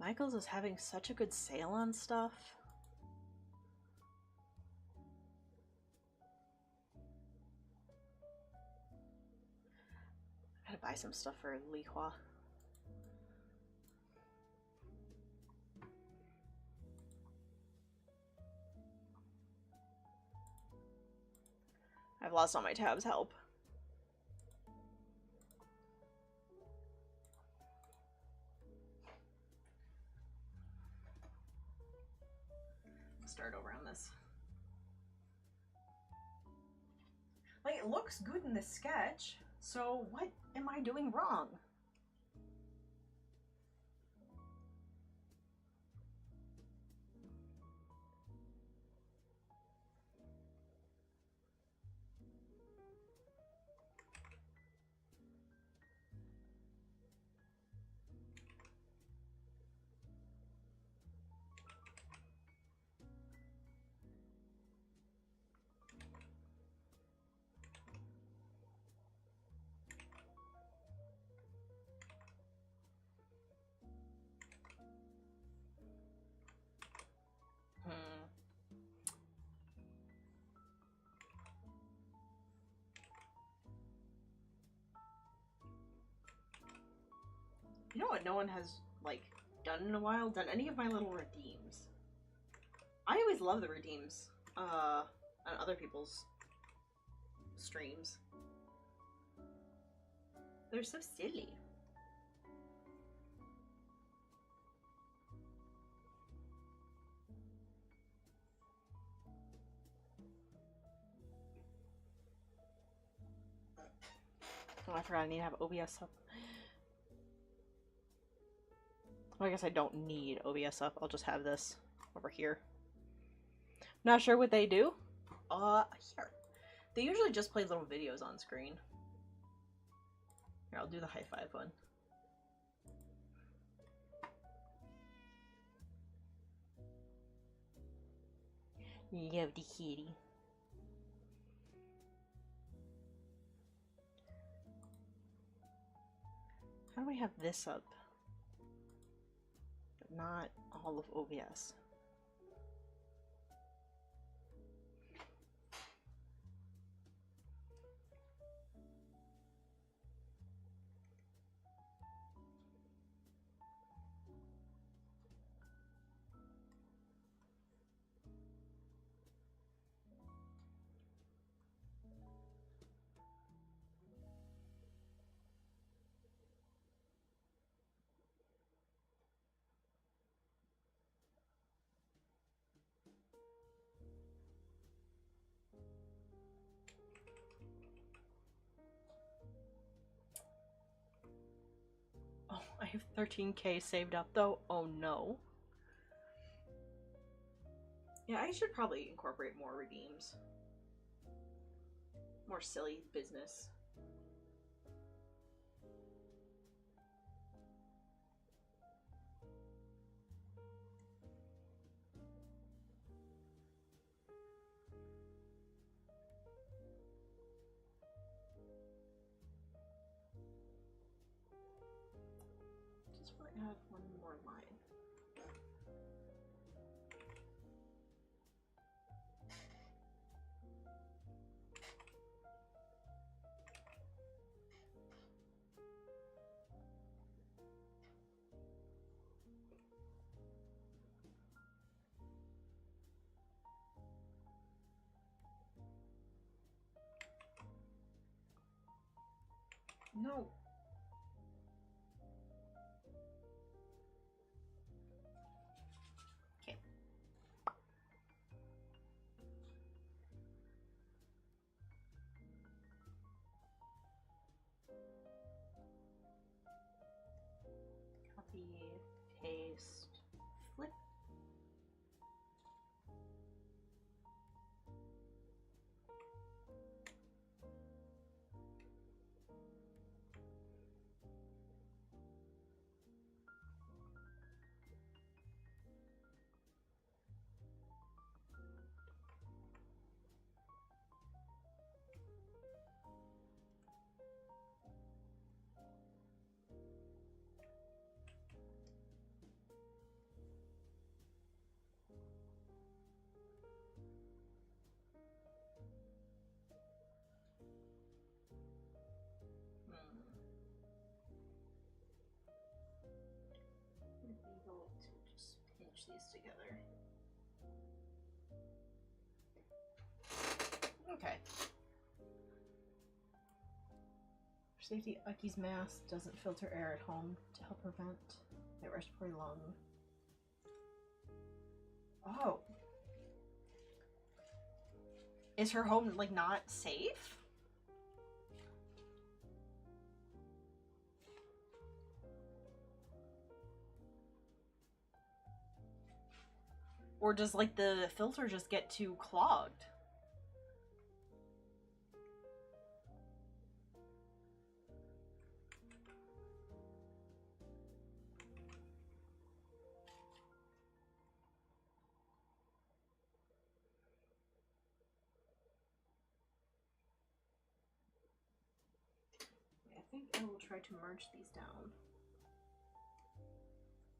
Michael's is having such a good sale on stuff. I gotta buy some stuff for Li Hua. I've lost all my tabs, help. Start over on this. Like, it looks good in the sketch, so what am I doing wrong? You know what no one has, like, done in a while? Done any of my little redeems. I always love the redeems, on other people's streams. They're so silly. Oh, I forgot I need to have OBS up. Well, I guess I don't need OBS up. I'll just have this over here. Not sure what they do. Here. They usually just play little videos on screen. Here, I'll do the high five one. Love the kitty. How do we have this up? not all of OBS. Oh, I have 13K saved up though. Oh no. Yeah, I should probably incorporate more redeems. More silly business. Just want to add one more line. No. Okay. Copy, paste, flip. Be able to just pinch these together. Okay. For safety, Aki's mask doesn't filter air at home to help prevent the respiratory lung. Oh. Is her home, like, not safe? Or does, like, the filter just get too clogged? I think I will try to merge these down.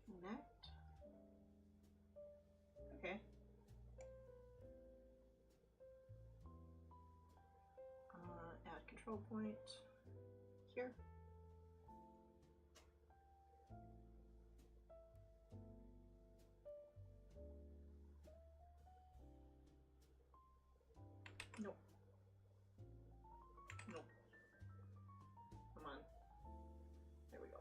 Connect. Okay. Add control point here. Nope. Nope. Come on. There we go.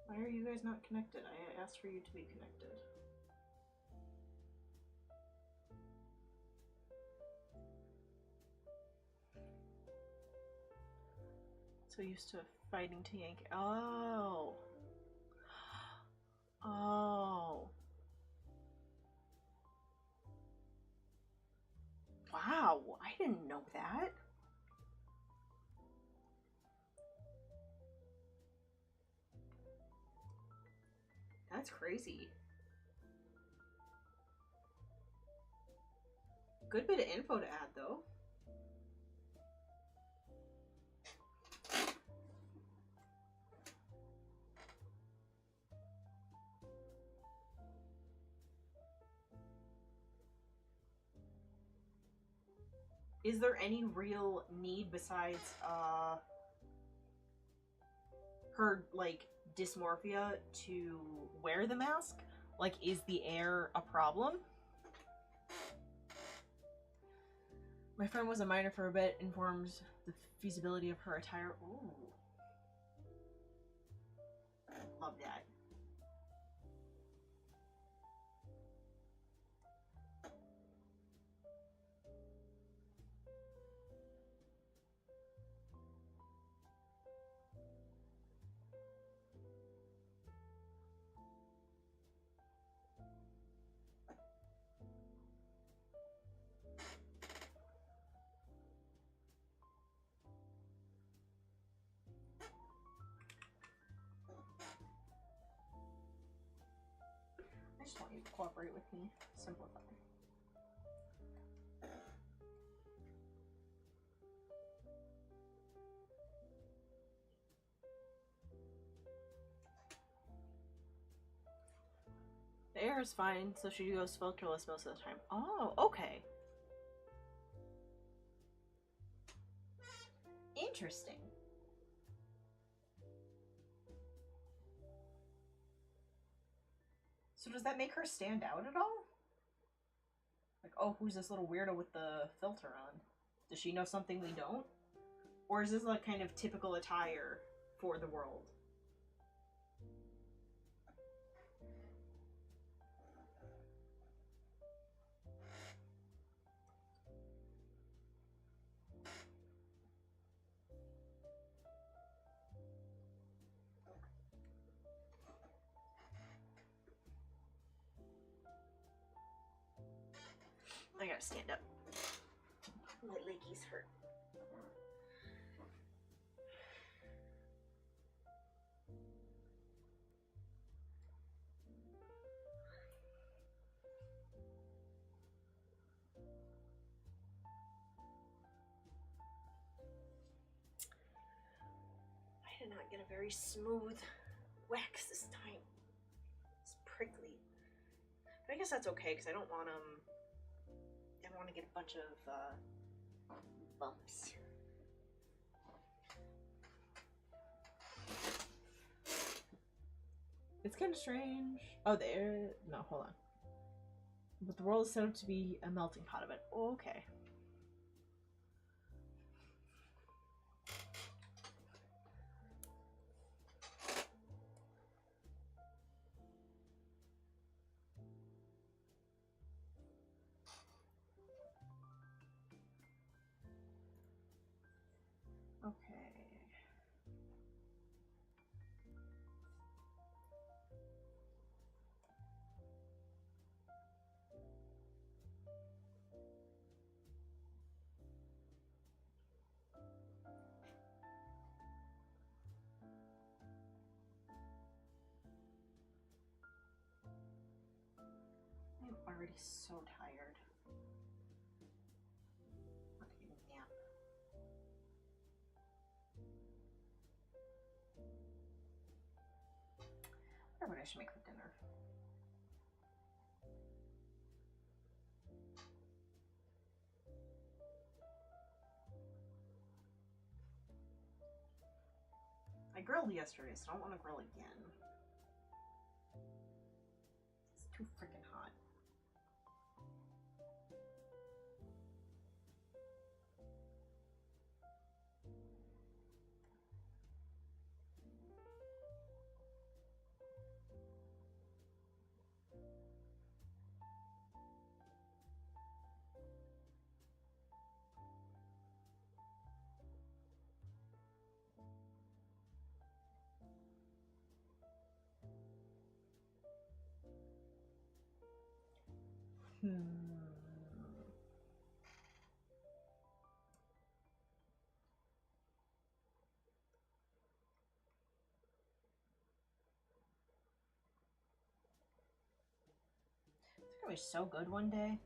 Why are you guys not connected? I asked for you to be connected. So used to fighting to yank. Oh. Oh. Wow, I didn't know that. That's crazy. Good bit of info to add, though. is there any real need besides her like dysmorphia to wear the mask? Like, is the air a problem? My friend was a minor for a bit, informs the feasibility of her attire. Ooh. Love that. I just want you to cooperate with me. Simplify. The air is fine, so she goes filterless most of the time. Oh, okay. Interesting. So does that make her stand out at all? Like, oh, who's this little weirdo with the filter on? Does she know something we don't? Or is this like kind of typical attire for the world? I gotta stand up. My leggies hurt. I did not get a very smooth wax this time. It's prickly. But I guess that's okay because I don't want to get a bunch of bumps. It's kind of strange. Oh, there. No, hold on. But the world is set up to be a melting pot of it. Oh, okay. Okay. I'm already so tired. I'm taking a nap. I wonder what I should make for dinner. I grilled yesterday, so I don't want to grill again. It's too freaking hot. It's gonna be so good one day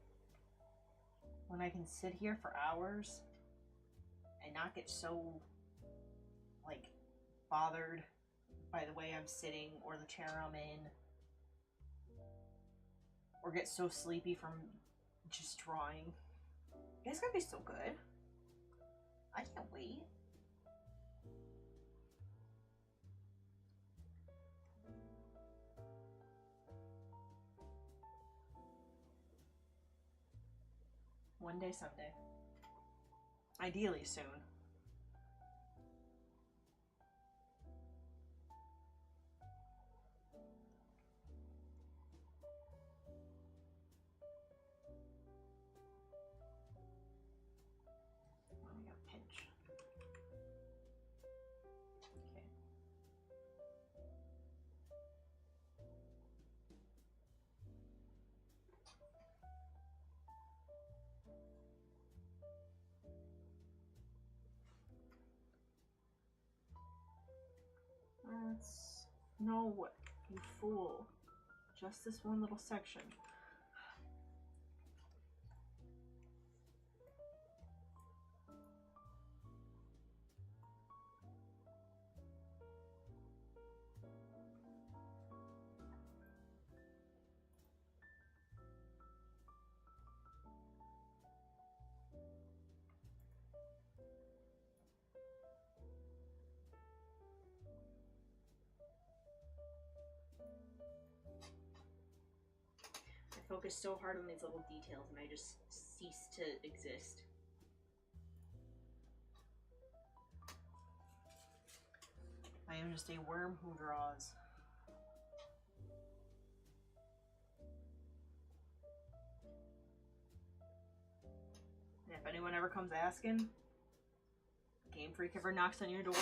when I can sit here for hours and not get so like bothered by the way I'm sitting or the chair I'm in, or get so sleepy from just drawing. It's gonna be so good. I can't wait. One day, someday. Ideally soon. Let me go pinch. Okay. No, you fool. Just this one little section. I focus so hard on these little details and I just cease to exist. I am just a worm who draws. And if anyone ever comes asking, Game Freak ever knocks on your door,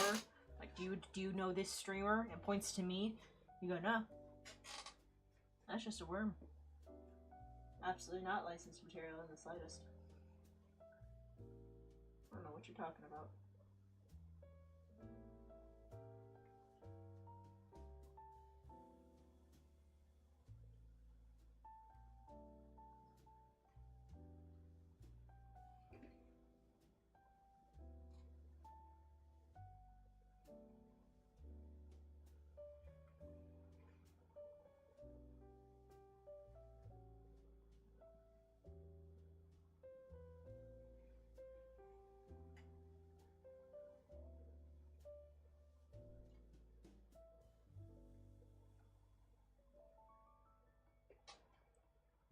like, do you know this streamer? And points to me, you go, no. That's just a worm. Absolutely not licensed material in the slightest. I don't know what you're talking about.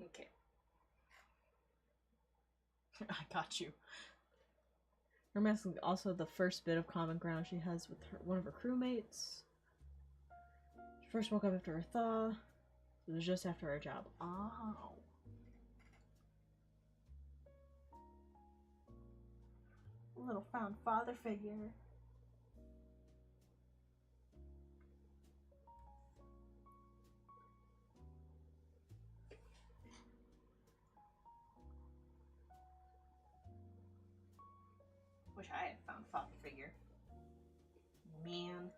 Okay. I got you. Her mask is also the first bit of common ground she has with one of her crewmates. She first woke up after her thaw. It was just after her job. Oh. A little found father figure. Wish I had found father figure. Man.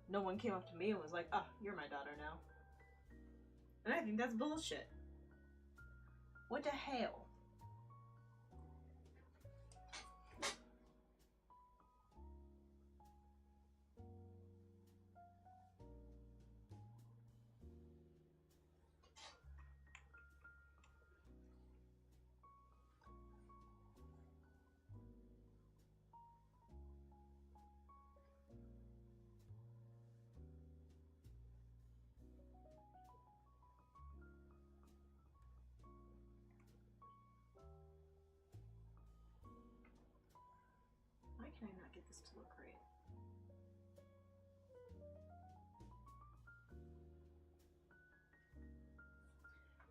No one came up to me and was like, oh, you're my daughter now. And I think that's bullshit. What the hell? Why can I not get this to look right?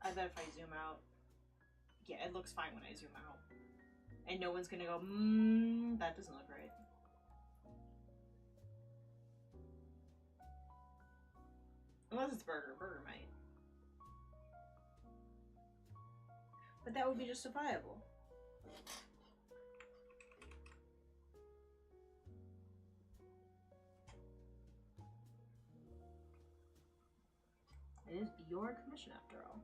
I bet if I zoom out, yeah, it looks fine when I zoom out. And no one's gonna go, that doesn't look right. Unless it's Burger. Burger might. But that would be justifiable. It is your commission after all.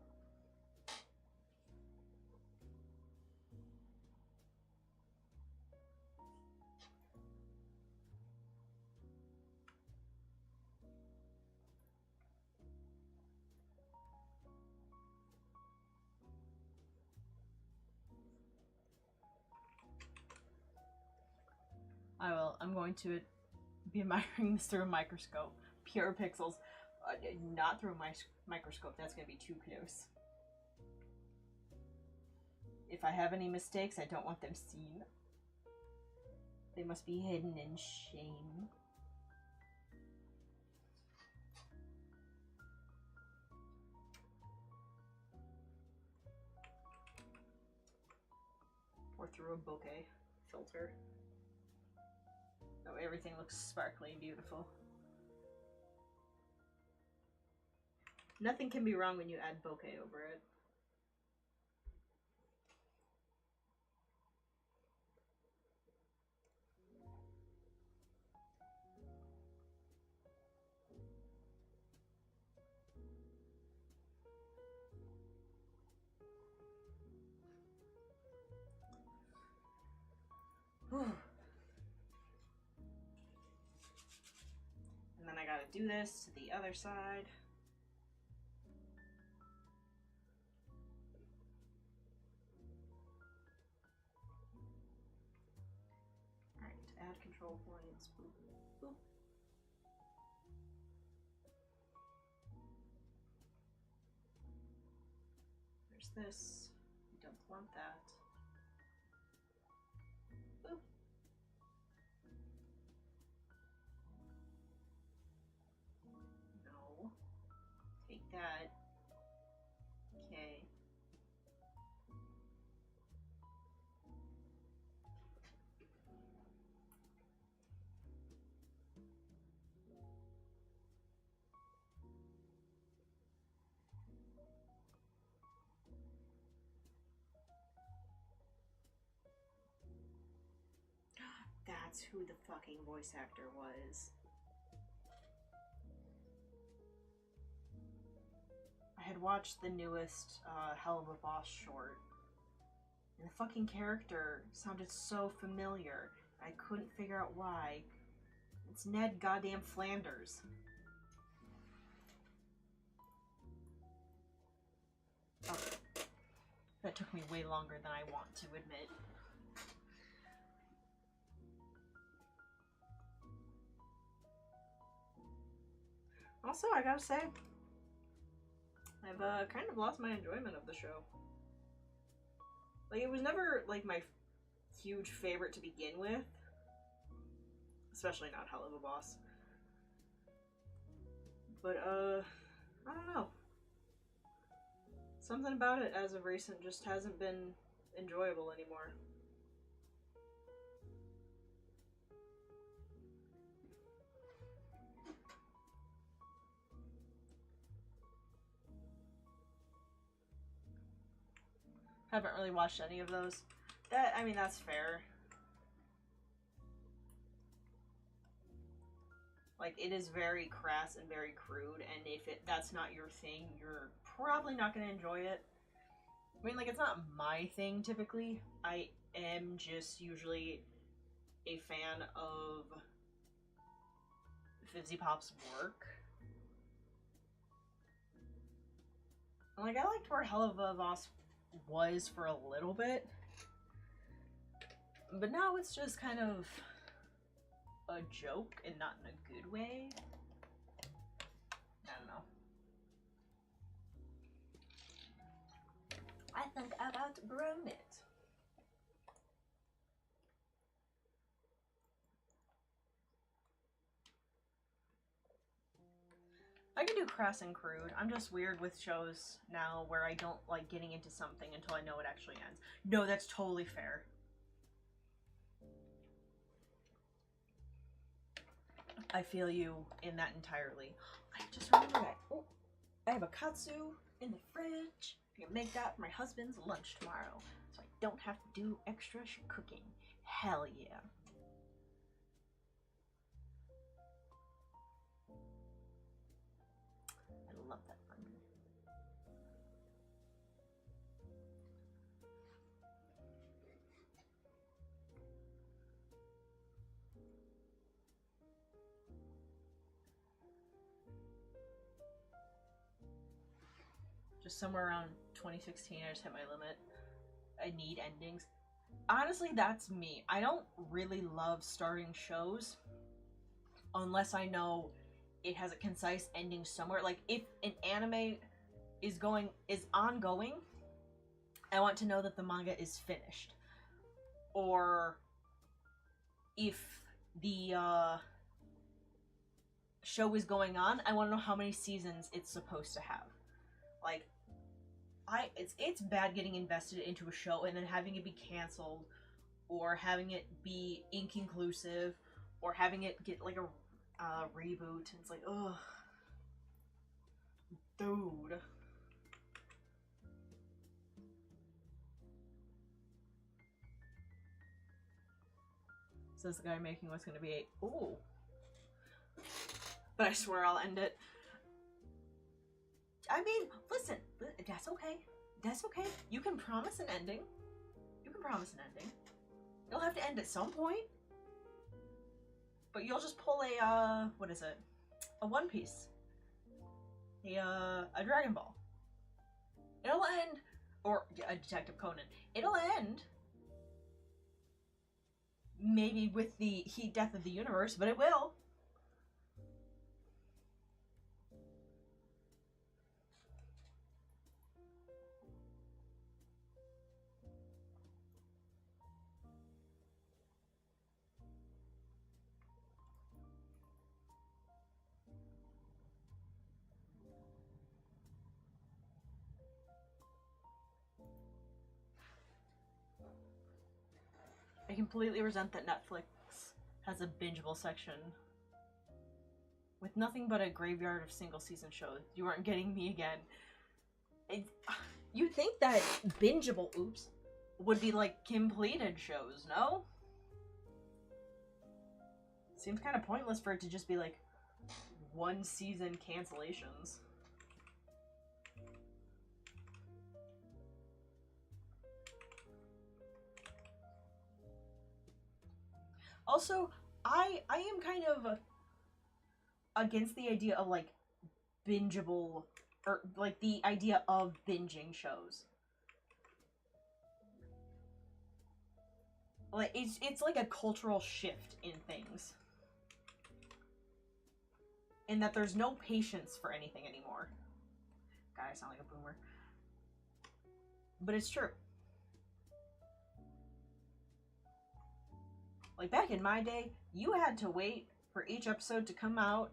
I will. I'm going to be admiring this through a microscope. Pure pixels. Not through a microscope. That's going to be too close. If I have any mistakes, I don't want them seen. They must be hidden in shame. Or through a bokeh filter. Oh, everything looks sparkly and beautiful. Nothing can be wrong when you add bokeh over it. And then I gotta do this to the other side. Alright, add control points. Boop, boop. There's this. We don't want that. Boop. No. Take that. Okay. That's who the fucking voice actor was. I had watched the newest Hell of a Boss short, and the fucking character sounded so familiar. I couldn't figure out why. It's Ned goddamn Flanders. Oh, that took me way longer than I want to admit. Also, I gotta say, I've kind of lost my enjoyment of the show. Like, it was never, like, my huge favorite to begin with. Especially not Hell of a Boss. But, I don't know. Something about it, as of recent, just hasn't been enjoyable anymore. Haven't really watched any of those. I mean, that's fair. Like, it is very crass and very crude, and if that's not your thing, you're probably not going to enjoy it. I mean, like, it's not my thing, typically. I am just usually a fan of Fizzy Pop's work. And, like, I liked where Hell of a Boss was for a little bit, but now it's just kind of a joke and not in a good way. I don't know. I think I've outgrown it. I can do crass and crude. I'm just weird with shows now where I don't like getting into something until I know it actually ends. No, that's totally fair. I feel you in that entirely. I just remember that. Oh, I have a katsu in the fridge. I can make that for my husband's lunch tomorrow, so I don't have to do extra cooking. Hell yeah. I love that one. Just somewhere around 2016, I just hit my limit. I need endings. honestly, that's me. I don't really love starting shows unless I know it has a concise ending somewhere. Like if an anime is ongoing, I want to know that the manga is finished. Or if the show is going on, I want to know how many seasons it's supposed to have. Like it's bad getting invested into a show and then having it be canceled, or having it be inconclusive, or having it get like a reboot. And it's like, ugh, dude. Says the guy making what's gonna be a ooh. But I swear I'll end it. I mean, listen, that's okay. That's okay. You can promise an ending. You can promise an ending. You'll have to end at some point. But you'll just pull a, what is it? A One Piece. A Dragon Ball. It'll end, or a Detective Conan. It'll end maybe with the heat death of the universe, but it will. I completely resent that Netflix has a bingeable section with nothing but a graveyard of single season shows. You aren't getting me again. You'd think that bingeable, would be like completed shows, no? Seems kind of pointless for it to just be like one season cancellations. Also, I am kind of against the idea of like bingeable, or like the idea of binging shows. Like it's like a cultural shift in things. In that there's no patience for anything anymore. God, I sound like a boomer. But it's true. Like back in my day, you had to wait for each episode to come out.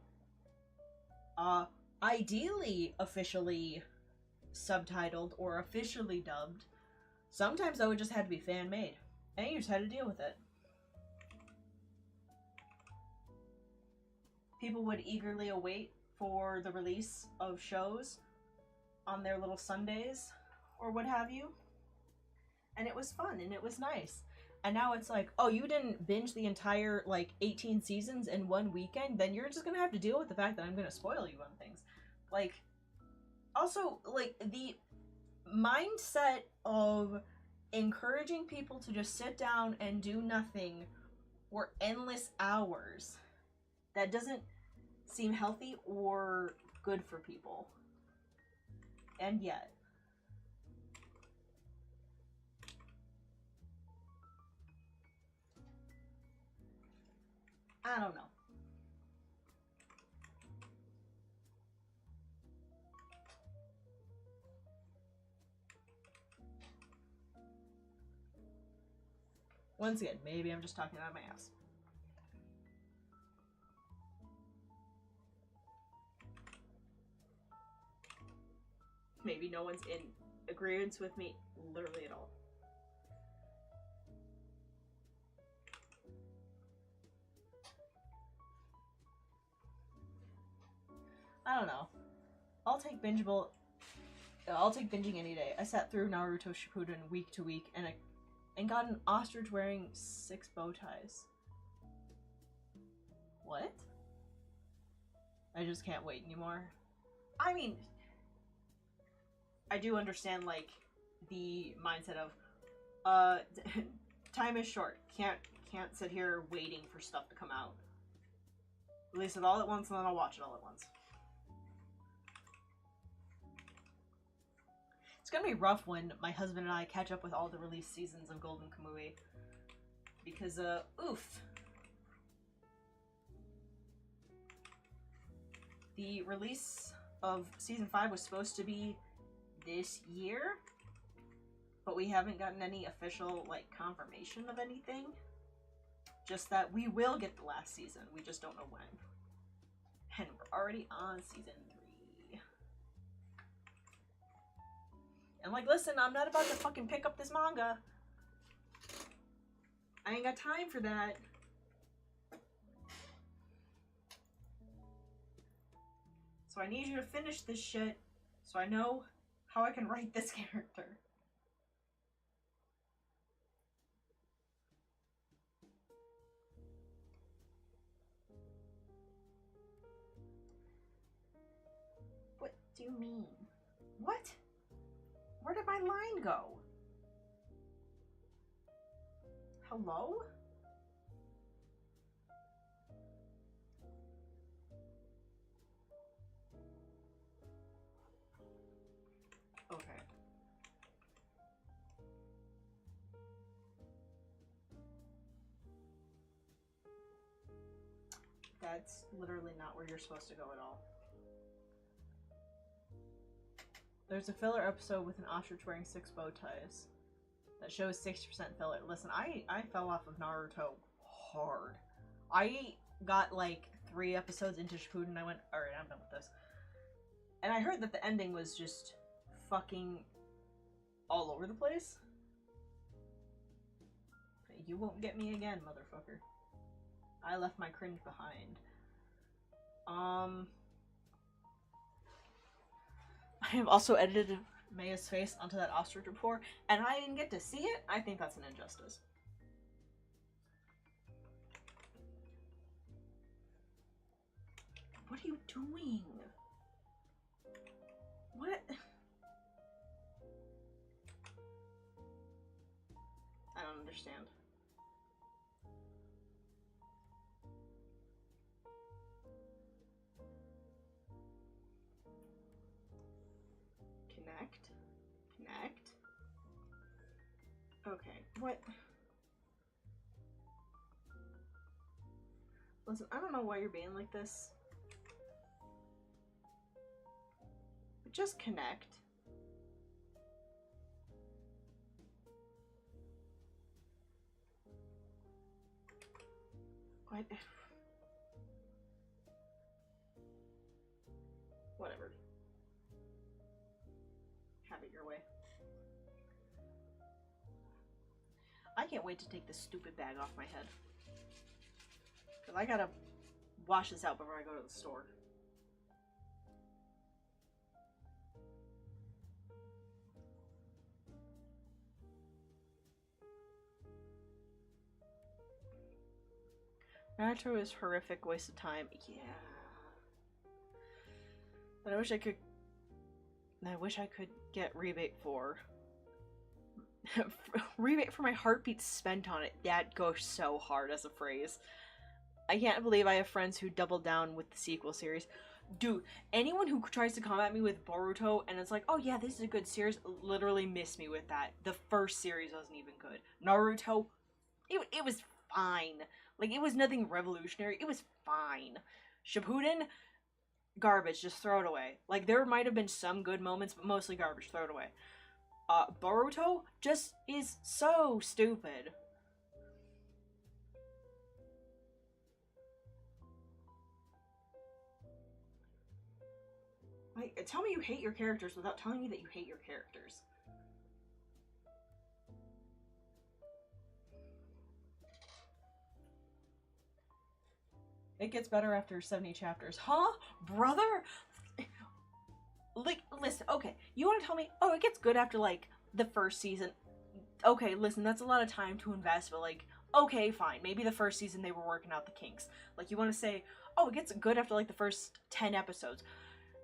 Ideally officially subtitled or officially dubbed. Sometimes though it just had to be fan made. And you just had to deal with it. People would eagerly await for the release of shows on their little Sundays or what have you. And it was fun and it was nice. And now it's like, oh, you didn't binge the entire, like, 18 seasons in one weekend? Then you're just gonna have to deal with the fact that I'm gonna spoil you on things. Like, also, like, the mindset of encouraging people to just sit down and do nothing for endless hours, that doesn't seem healthy or good for people. And yet. I don't know. Once again, maybe I'm just talking out of my ass. Maybe no one's in agreement with me literally at all. I don't know. I'll take binging any day. I sat through Naruto Shippuden week to week and got an ostrich wearing 6 bow ties. What? I just can't wait anymore. I mean, I do understand like the mindset of time is short. Can't sit here waiting for stuff to come out. Release it all at once and then I'll watch it all at once. It's gonna be rough when my husband and I catch up with all the released seasons of Golden Kamuy. Because, oof. The release of Season 5 was supposed to be this year, but we haven't gotten any official, like, confirmation of anything. Just that we will get the last season, we just don't know when. And we're already on Season 3. And like, listen, I'm not about to fucking pick up this manga. I ain't got time for that. So I need you to finish this shit so I know how I can write this character. What do you mean? What? Where did my line go? Hello? Okay. That's literally not where you're supposed to go at all. There's a filler episode with an ostrich wearing 6 bow ties that shows 60% filler. Listen, I fell off of Naruto hard. I got like 3 episodes into Shippuden and I went, alright, I'm done with this. And I heard that the ending was just fucking all over the place. You won't get me again, motherfucker. I left my cringe behind. I have also edited Maya's face onto that ostrich before, and I didn't get to see it. I think that's an injustice. What are you doing? What? I don't understand. Connect. Okay, what? Listen, I don't know why you're being like this. But just connect. What? Whatever. Have it your way. I can't wait to take this stupid bag off my head. Because I gotta wash this out before I go to the store. Naruto is horrific, waste of time. Yeah. But I wish I could get rebate for. Rebate for my heartbeats spent on it. That goes so hard as a phrase. I can't believe I have friends who double down with the sequel series. Dude, anyone who tries to come at me with Boruto and it's like, oh yeah, this is a good series, literally miss me with that. The first series wasn't even good. Naruto, it was fine. Like, it was nothing revolutionary. It was fine. Shippuden, garbage. Just throw it away. Like, there might have been some good moments, but mostly garbage. Throw it away. Boruto just is so stupid. Like, tell me you hate your characters without telling me that you hate your characters. It gets better after 70 chapters. Huh? Brother? Like, listen, okay. You want to tell me, oh, it gets good after, like, the first season. Okay, listen, that's a lot of time to invest, but, like, okay, fine. Maybe the first season they were working out the kinks. Like, you want to say, oh, it gets good after, like, the first 10 episodes.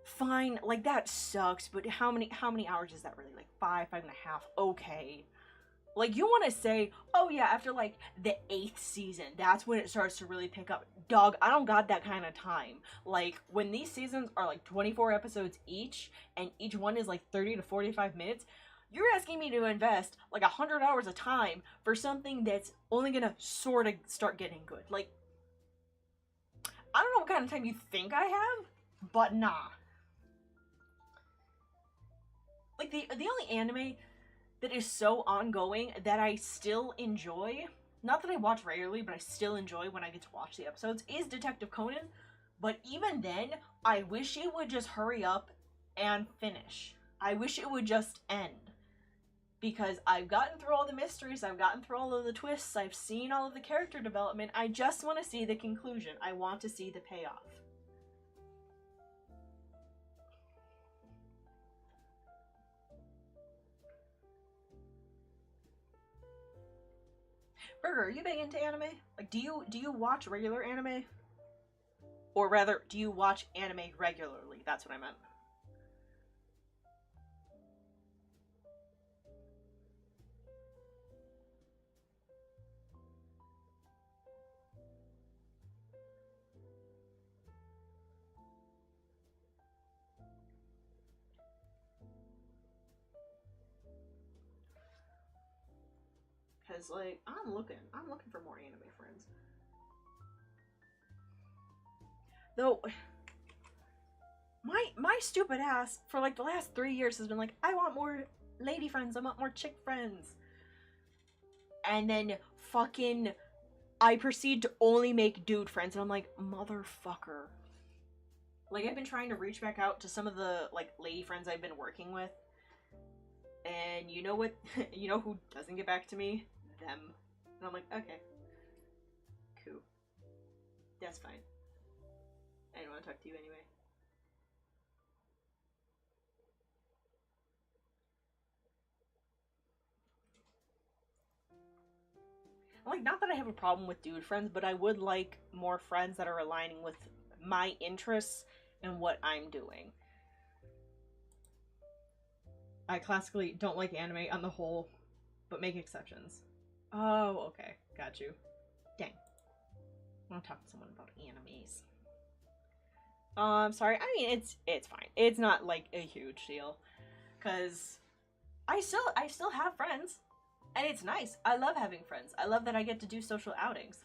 Fine, like, that sucks, but how many hours is that really? Like, 5.5. Okay. Like, you want to say, oh yeah, after like the 8th season, that's when it starts to really pick up. Dog, I don't got that kind of time. Like, when these seasons are like 24 episodes each, and each one is like 30 to 45 minutes, you're asking me to invest like 100 hours of time for something that's only gonna sort of start getting good. Like, I don't know what kind of time you think I have, but nah. Like, the only anime that is so ongoing that I still enjoy, not that I watch regularly, but I still enjoy when I get to watch the episodes, is Detective Conan. But even then, I wish it would just hurry up and finish. I wish it would just end. Because I've gotten through all the mysteries, I've gotten through all of the twists, I've seen all of the character development, I just want to see the conclusion. I want to see the payoff. Burger, are you big into anime? Like, do you watch regular anime? Or rather, do you watch anime regularly? That's what I meant. Cause like I'm looking for more anime friends. Though my stupid ass for like the last 3 years has been like, I want more lady friends, I want more chick friends. And then fucking I proceed to only make dude friends, and I'm like, motherfucker. Like, I've been trying to reach back out to some of the like lady friends I've been working with. And you know what? You know who doesn't get back to me? Them. And I'm like, okay. Cool. That's fine. I don't want to talk to you anyway. Like, not that I have a problem with dude friends, but I would like more friends that are aligning with my interests and what I'm doing. I classically don't like anime on the whole, but make exceptions. Oh, okay. Got you. Dang. I want to talk to someone about animes. Sorry. I mean, it's fine. It's not like a huge deal, cause I still have friends, and it's nice. I love having friends. I love that I get to do social outings.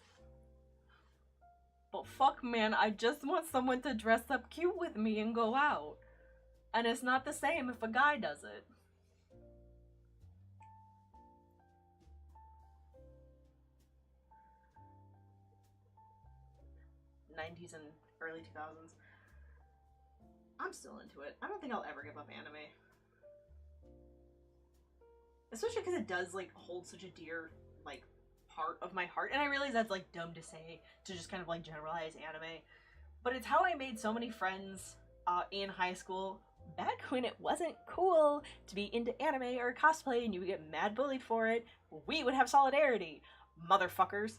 But fuck, man, I just want someone to dress up cute with me and go out. And it's not the same if a guy does it. '90s and early 2000s. I'm still into it. I don't think I'll ever give up anime. Especially because it does, like, hold such a dear, like, part of my heart. And I realize that's, like, dumb to say, to just kind of, like, generalize anime. But it's how I made so many friends in high school, back when it wasn't cool to be into anime or cosplay and you would get mad bullied for it. We would have solidarity, motherfuckers.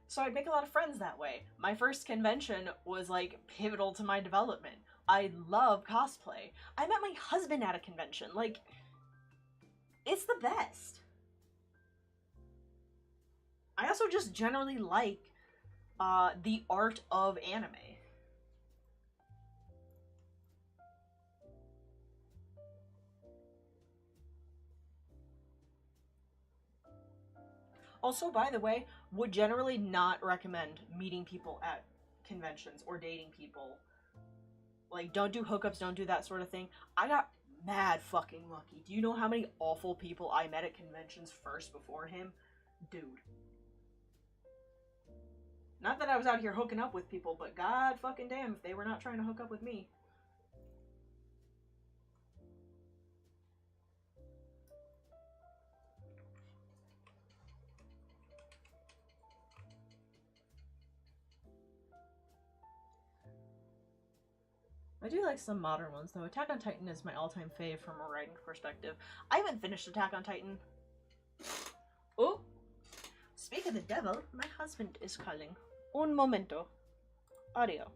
So I'd make a lot of friends that way. My first convention was, like, pivotal to my development. I love cosplay. I met my husband at a convention. Like, it's the best. I also just generally like the art of anime. Also, by the way, would generally not recommend meeting people at conventions or dating people. Like, don't do hookups, don't do that sort of thing. I got mad fucking lucky. Do you know how many awful people I met at conventions first before him? Dude. Not that I was out here hooking up with people, but god fucking damn if they were not trying to hook up with me. I do like some modern ones, though. Attack on Titan is my all-time fave from a writing perspective. I haven't finished Attack on Titan. Oh! Speak of the devil, my husband is calling. Un momento. Audio.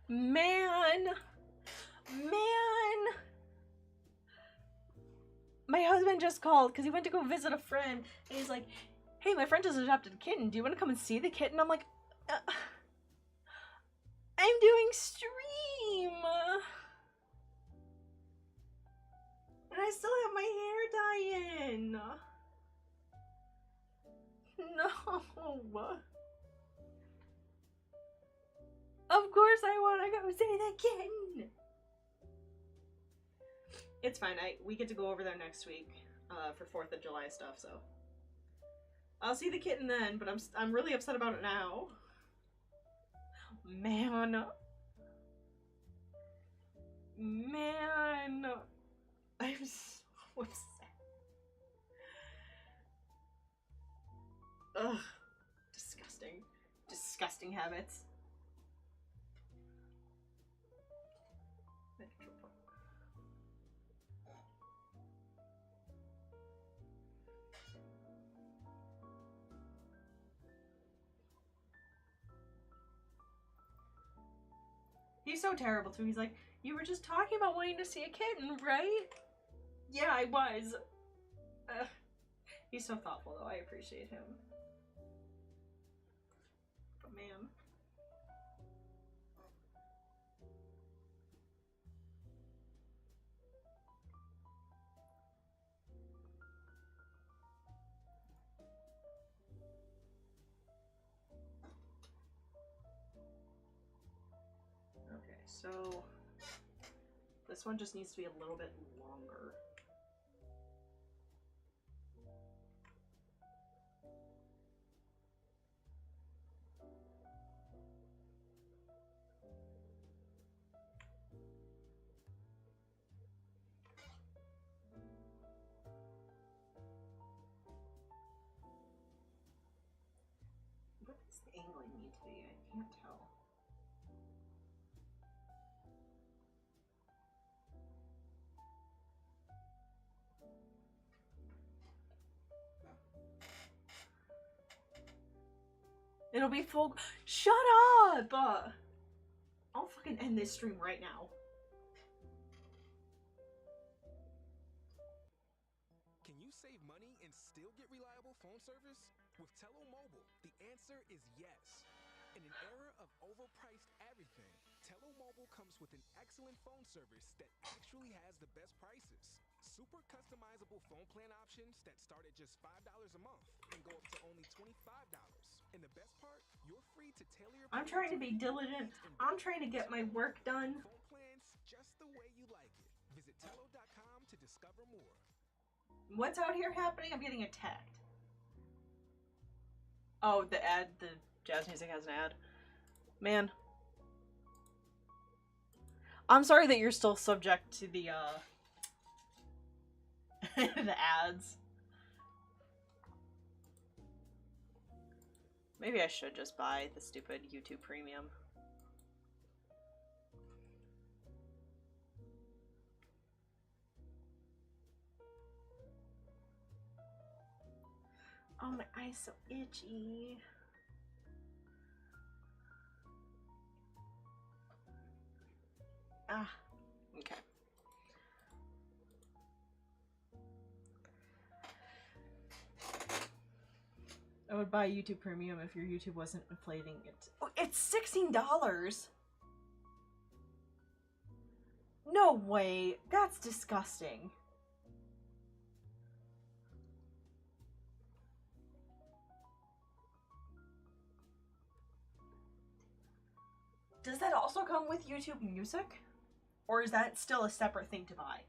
Man. My husband just called because he went to go visit a friend, and he's like, hey, my friend just adopted a kitten. Do you want to come and see the kitten? I'm like, I'm doing stream. And I still have my hair dye in. No. Of course I want to go see the kitten. It's fine. We get to go over there next week for 4th of July stuff, so I'll see the kitten then, but I'm really upset about it now. Man. I'm so upset. Ugh. Disgusting. Disgusting habits. He's so terrible too. He's like, you were just talking about wanting to see a kitten, right? Yeah, I was. He's so thoughtful though. I appreciate him. But man. Okay, so this one just needs to be a little bit longer. What does the angling need to be? I can't tell. It'll be full. Shut up! I'll fucking end this stream right now. Can you save money and still get reliable phone service? With Tello Mobile, the answer is yes. In an era of overpriced everything, Tello Mobile comes with an excellent phone service that actually has the best prices. Super customizable phone plan options that start at just $5 a month and go up to only $25. And the best part, you're free to tailor your I'm trying to be diligent. I'm trying to get my work done. phone plans just the way you like it. Visit Tello.com to discover more. What's out here happening? I'm getting attacked. Oh, the ad, the jazz music has an ad. Man. I'm sorry that you're still subject to the, the ads. Maybe I should just buy the stupid YouTube Premium. Oh, my eye's so itchy. Ah, okay. I would buy YouTube Premium if your YouTube wasn't inflating it. Oh, it's $16! No way! That's disgusting. Does that also come with YouTube Music? Or is that still a separate thing to buy?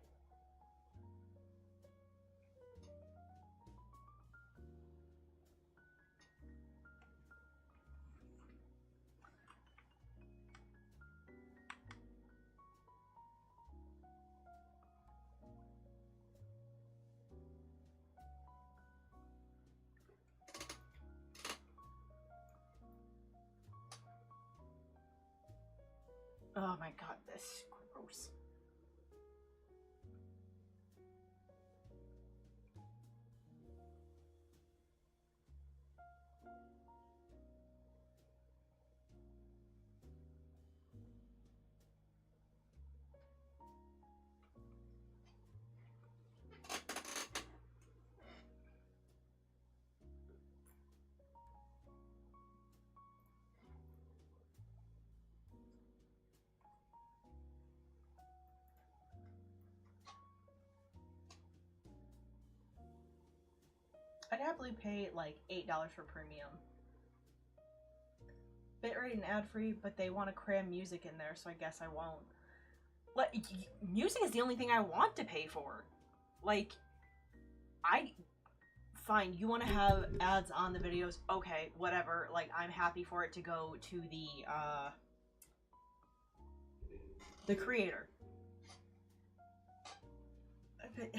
Oh my god, this is gross. happily pay like $8 for premium. Bitrate and ad free, but they want to cram music in there, so I guess I won't. Like, music is the only thing I want to pay for. Like, fine, you want to have ads on the videos, okay, whatever. Like, I'm happy for it to go to the creator. But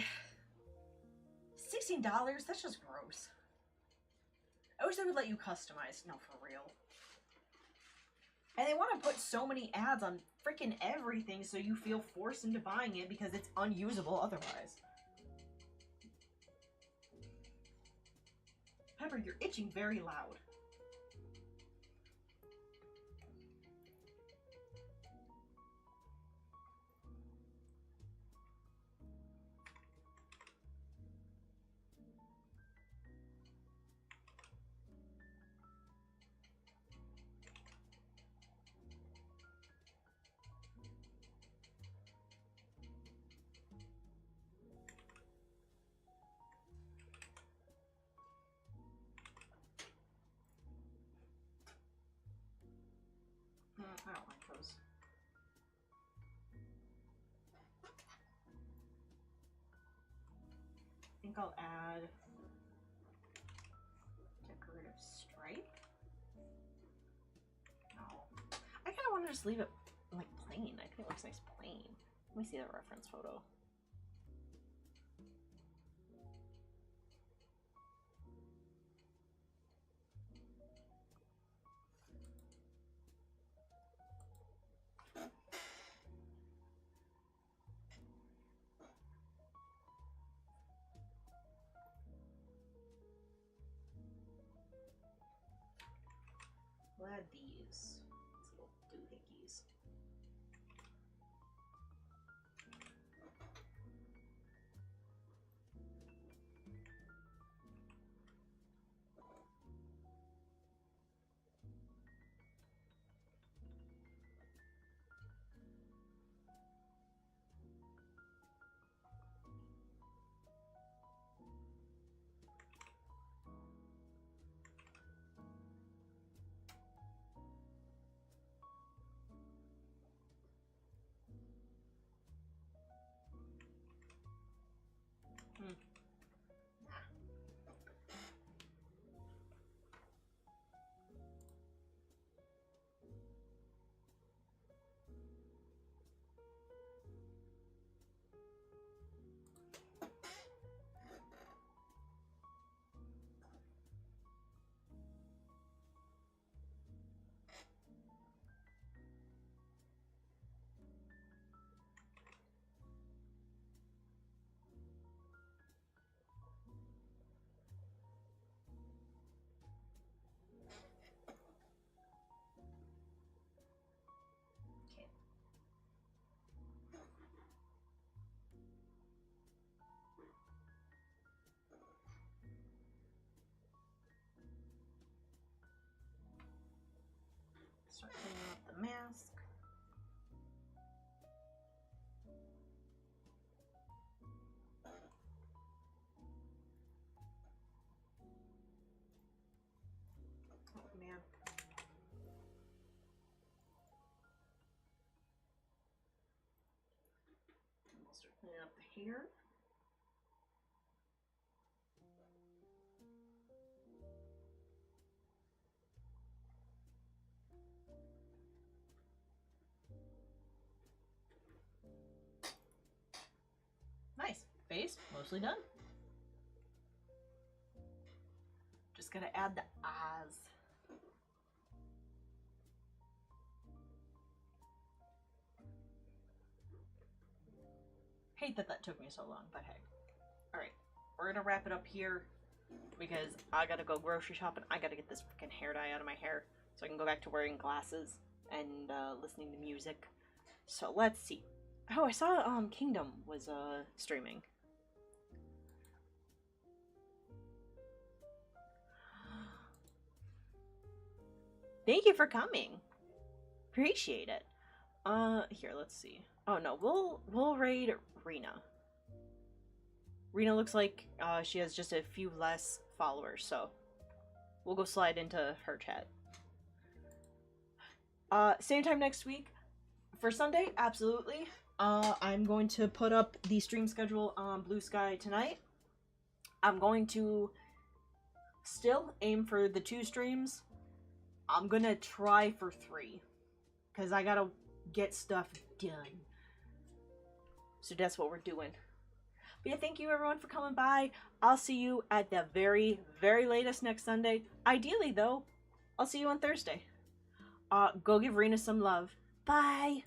$16? That's just gross. I wish they would let you customize. No, for real. And they want to put so many ads on freaking everything so you feel forced into buying it because it's unusable otherwise. Pepper, you're itching very loud. I don't like those. I think I'll add decorative stripe. No. I kind of want to just leave it like plain. I think it looks nice plain. Let me see the reference photo. We'll add these little doohickeys. Start cleaning up the mask. Oh man. We'll start cleaning up the hair. Nice. Face, mostly done. Just gotta add the eyes. Hate that took me so long, but hey. Alright, we're gonna wrap it up here because I gotta go grocery shopping. I gotta get this freaking hair dye out of my hair so I can go back to wearing glasses and listening to music. So let's see. Oh, I saw Kingdom was streaming. Thank you for coming. Appreciate it. Here, let's see. Oh no, we'll raid Rena. Rena looks like she has just a few less followers, so we'll go slide into her chat. Same time next week. For Sunday, absolutely. I'm going to put up the stream schedule on Blue Sky tonight. I'm going to still aim for the 2 streams. I'm gonna try for 3. Because I gotta get stuff done. So that's what we're doing. But yeah, thank you everyone for coming by. I'll see you at the very, very latest next Sunday. Ideally, though, I'll see you on Thursday. Go give Rena some love. Bye!